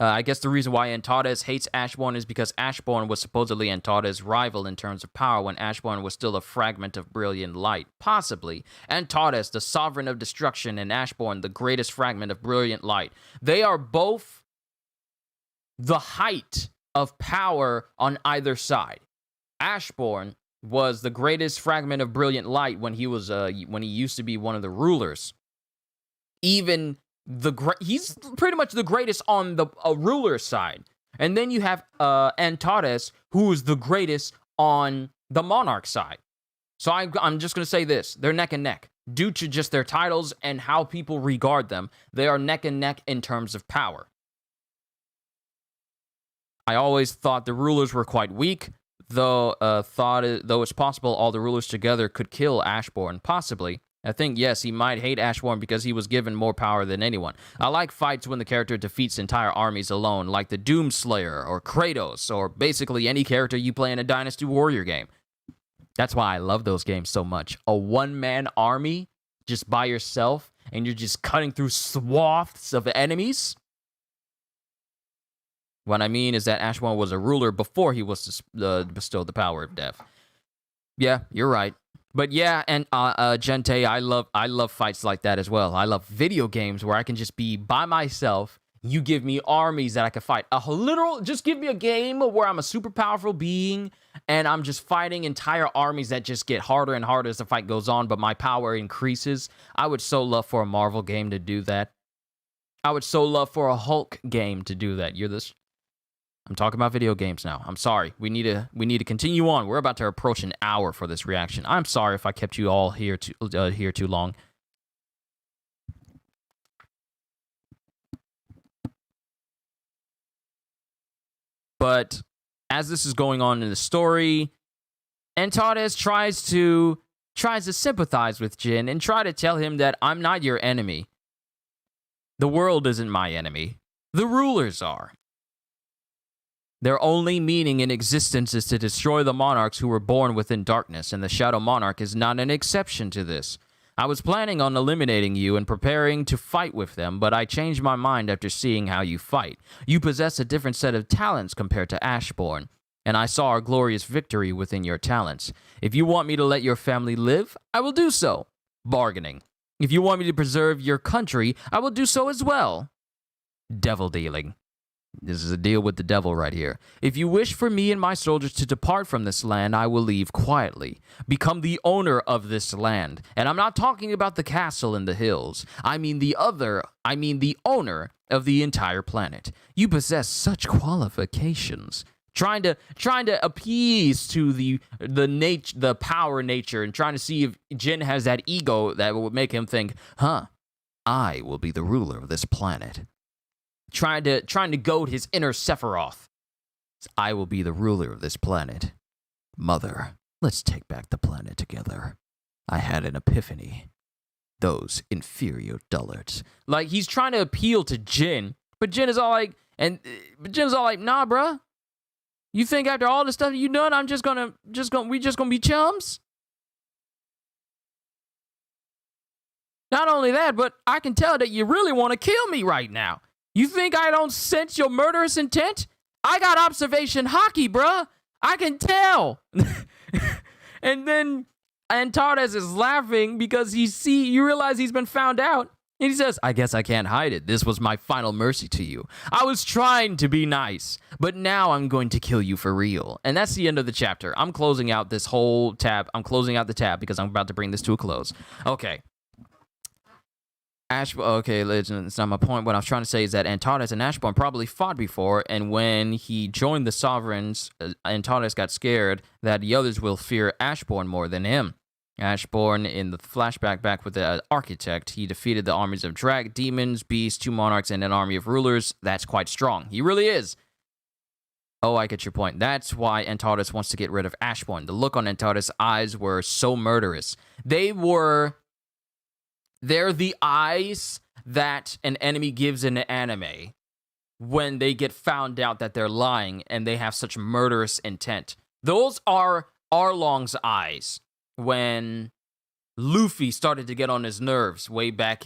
I guess the reason why Antares hates Ashbourne is because Ashbourne was supposedly Antares' rival in terms of power when Ashbourne was still a fragment of brilliant light. Possibly. Antares, the sovereign of destruction, and Ashbourne, the greatest fragment of brilliant light. They are both the height of power on either side. Ashbourne was the greatest fragment of brilliant light when he used to be one of the rulers. He's pretty much the greatest on the ruler's side. And then you have Antares, who is the greatest on the monarch side. So I'm just going to say this. They're neck and neck. Due to just their titles and how people regard them, they are neck and neck in terms of power. I always thought the rulers were quite weak, though it's possible all the rulers together could kill Ashbourne, possibly. I think, yes, he might hate Ashbourne because he was given more power than anyone. I like fights when the character defeats entire armies alone, like the Doomslayer or Kratos, or basically any character you play in a Dynasty Warrior game. That's why I love those games so much. A one-man army, just by yourself, and you're just cutting through swaths of enemies. What I mean is that Ashbourne was a ruler before he was bestowed the power of death. Yeah, you're right. But yeah, and Gente, I love fights like that as well. I love video games where I can just be by myself. You give me armies that I can fight. Just give me a game where I'm a super powerful being and I'm just fighting entire armies that just get harder and harder as the fight goes on, but my power increases. I would so love for a Marvel game to do that. I would so love for a Hulk game to do that. I'm talking about video games now. I'm sorry. We need to continue on. We're about to approach an hour for this reaction. I'm sorry if I kept you all here too long. But as this is going on in the story, Antares tries to sympathize with Jin and try to tell him that I'm not your enemy. The world isn't my enemy. The rulers are. Their only meaning in existence is to destroy the monarchs who were born within darkness, and the Shadow Monarch is not an exception to this. I was planning on eliminating you and preparing to fight with them, but I changed my mind after seeing how you fight. You possess a different set of talents compared to Ashbourne, and I saw a glorious victory within your talents. If you want me to let your family live, I will do so. Bargaining. If you want me to preserve your country, I will do so as well. Devil dealing. This is a deal with the devil right here. If you wish for me and my soldiers to depart from this land, I will leave quietly. Become the owner of this land. And I'm not talking about the castle in the hills. I mean the owner of the entire planet. You possess such qualifications. Trying to appease to the power nature and trying to see if Jin has that ego that would make him think, I will be the ruler of this planet. Trying to goad his inner Sephiroth. I will be the ruler of this planet. Mother, let's take back the planet together. I had an epiphany. those inferior dullards. Like, he's trying to appeal to Jin, but Jin is all like, nah, bruh. You think after all the stuff you done, we just gonna be chums? Not only that, but I can tell that you really want to kill me right now. You think I don't sense your murderous intent? I got observation hockey, bruh. I can tell. And then Antares is laughing because you realize he's been found out. And he says, I guess I can't hide it. This was my final mercy to you. I was trying to be nice, but now I'm going to kill you for real. And that's the end of the chapter. I'm closing out this whole tab. I'm closing out the tab because I'm about to bring this to a close. Okay. Okay, legend, it's not my point. What I was trying to say is that Antares and Ashbourne probably fought before, and when he joined the Sovereigns, Antares got scared that the others will fear Ashbourne more than him. Ashbourne, in the flashback back with the architect, he defeated the armies of demons, beasts, 2 monarchs, and an army of rulers. That's quite strong. He really is. Oh, I get your point. That's why Antares wants to get rid of Ashbourne. The look on Antares' eyes were so murderous. They're the eyes that an enemy gives in an anime when they get found out that they're lying and they have such murderous intent. Those are Arlong's eyes when Luffy started to get on his nerves way back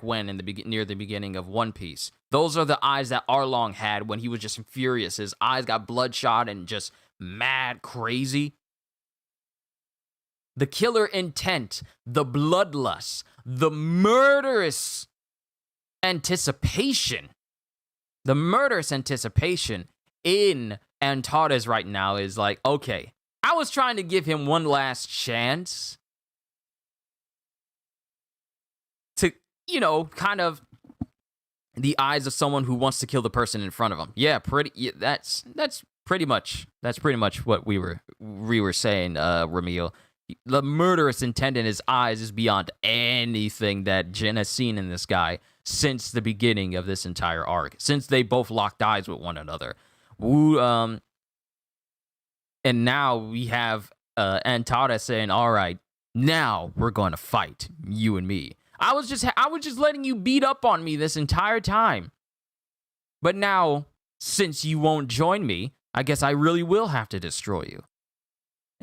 when near the beginning of One Piece. Those are the eyes that Arlong had when he was just furious. His eyes got bloodshot and just mad crazy. The killer intent, the bloodlust, the murderous anticipation in Antares right now is like, okay, I was trying to give him one last chance to, kind of the eyes of someone who wants to kill the person in front of him. Yeah, that's pretty much what we were saying, Ramil. The murderous intent in his eyes is beyond anything that Jin has seen in this guy since the beginning of this entire arc, since they both locked eyes with one another. And now we have Antares saying, all right, now we're going to fight, you and me. I was just letting you beat up on me this entire time. But now, since you won't join me, I guess I really will have to destroy you.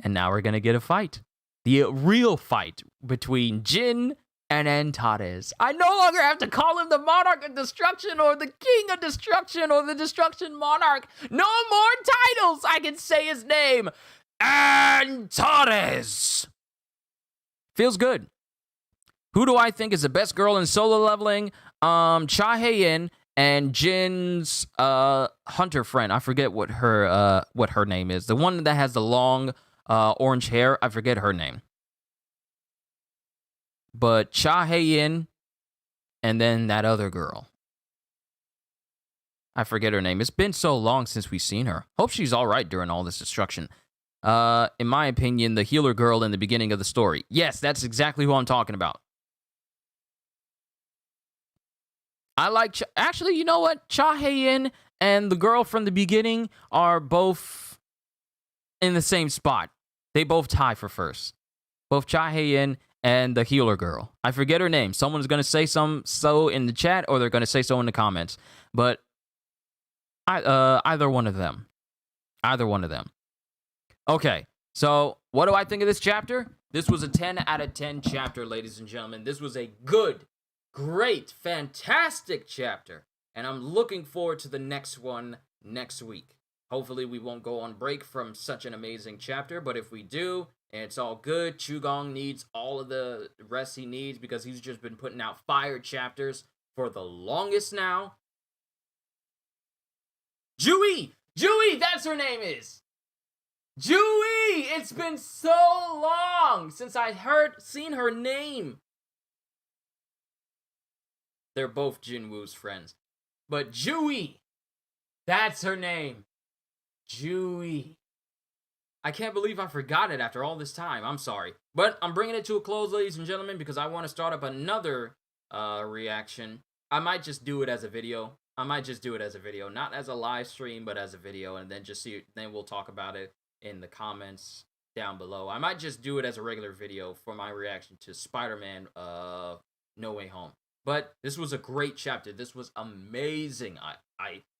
And now we're going to get a fight. The real fight between Jin and Antares. I no longer have to call him the Monarch of Destruction or the King of Destruction or the Destruction Monarch. No more titles. I can say his name. Antares. Feels good. Who do I think is the best girl in solo leveling? Cha Hae-in and Jin's hunter friend. I forget what her name is. The one that has the long orange hair. I forget her name. But Cha Hae-in and then that other girl. I forget her name. It's been so long since we've seen her. Hope she's all right during all this destruction. In my opinion, the healer girl in the beginning of the story. Yes, that's exactly who I'm talking about. I like... Actually, you know what? Cha Hae-in and the girl from the beginning are both in the same spot. They both tie for first. Both Cha Hae-in and the healer girl. I forget her name. Someone's going to say so in the chat or they're going to say so in the comments. But either one of them. Either one of them. Okay, so what do I think of this chapter? This was a 10 out of 10 chapter, ladies and gentlemen. This was a good, great, fantastic chapter. And I'm looking forward to the next one next week. Hopefully we won't go on break from such an amazing chapter, but if we do, it's all good. Chugong needs all of the rest he needs because he's just been putting out fire chapters for the longest now. Jui, that's her name is. Jui! It's been so long since I seen her name. They're both Jinwoo's friends. But Jui! That's her name. Jui. I can't believe I forgot it after all this time. I'm sorry. But I'm bringing it to a close, ladies and gentlemen, because I want to start up another reaction. I might just do it as a video. Not as a live stream, but as a video, and then then we'll talk about it in the comments down below. I might just do it as a regular video for my reaction to Spider-Man No Way Home. But this was a great chapter. This was amazing.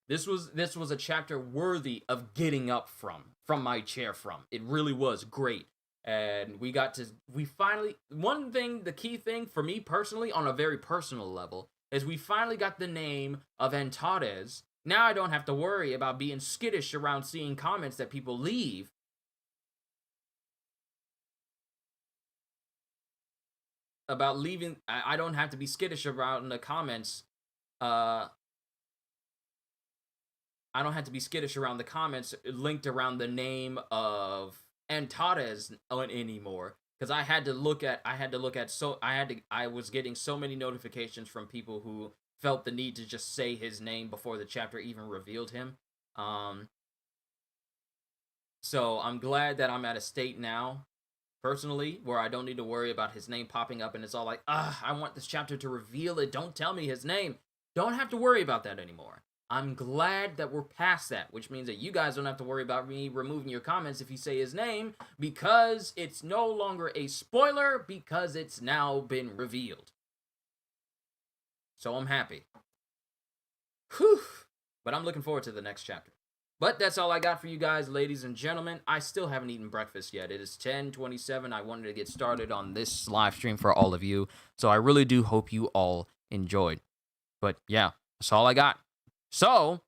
This was a chapter worthy of getting up from my chair from. It really was great. And we finally, the key thing for me personally, on a very personal level, is we finally got the name of Antares. Now I don't have to worry about being skittish around seeing comments that people leave. About leaving, I don't have to be skittish around the comments. I don't have to be skittish around the comments linked around the name of Antares anymore, because I was getting so many notifications from people who felt the need to just say his name before the chapter even revealed him. So I'm glad that I'm at a state now, personally, where I don't need to worry about his name popping up and it's all like, I want this chapter to reveal it. Don't tell me his name. Don't have to worry about that anymore. I'm glad that we're past that, which means that you guys don't have to worry about me removing your comments if you say his name, because it's no longer a spoiler, because it's now been revealed. So I'm happy. Whew. But I'm looking forward to the next chapter. But that's all I got for you guys, ladies and gentlemen. I still haven't eaten breakfast yet. It is 10:27. I wanted to get started on this live stream for all of you. So I really do hope you all enjoyed. But yeah, that's all I got. So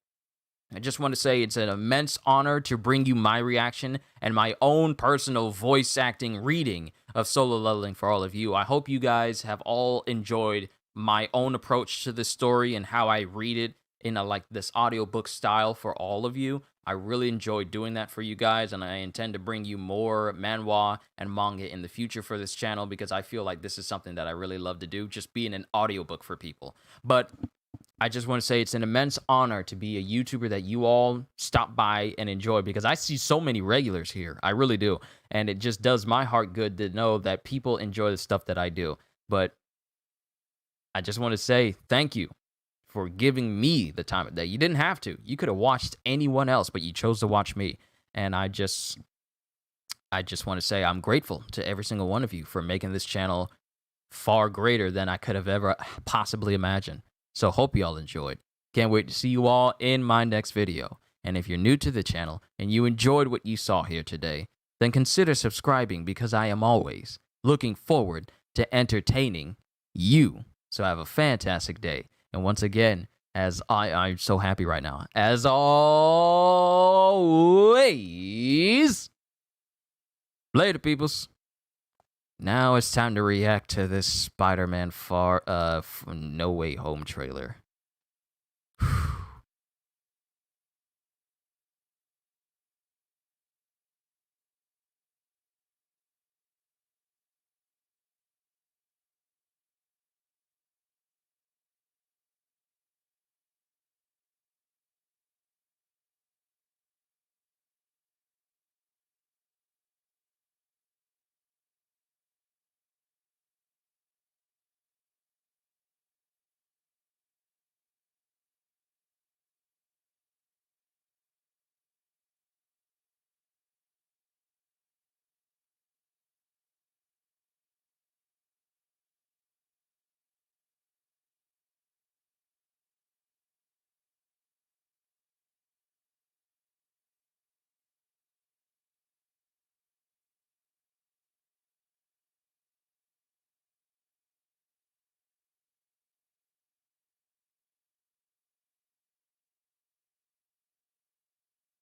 I just want to say it's an immense honor to bring you my reaction and my own personal voice acting reading of Solo Leveling for all of you. I hope you guys have all enjoyed my own approach to this story and how I read it in this audiobook style for all of you. I really enjoyed doing that for you guys, and I intend to bring you more manhwa and manga in the future for this channel, because I feel like this is something that I really love to do, just being an audiobook for people. But I just want to say it's an immense honor to be a YouTuber that you all stop by and enjoy, because I see so many regulars here. I really do. And it just does my heart good to know that people enjoy the stuff that I do. But I just want to say thank you for giving me the time of day. You didn't have to. You could have watched anyone else, but you chose to watch me. And I just want to say I'm grateful to every single one of you for making this channel far greater than I could have ever possibly imagined. So hope you all enjoyed. Can't wait to see you all in my next video. And if you're new to the channel and you enjoyed what you saw here today, then consider subscribing, because I am always looking forward to entertaining you. So have a fantastic day. And once again, I'm so happy right now. As always, later, peoples. Now it's time to react to this Spider-Man No Way Home trailer.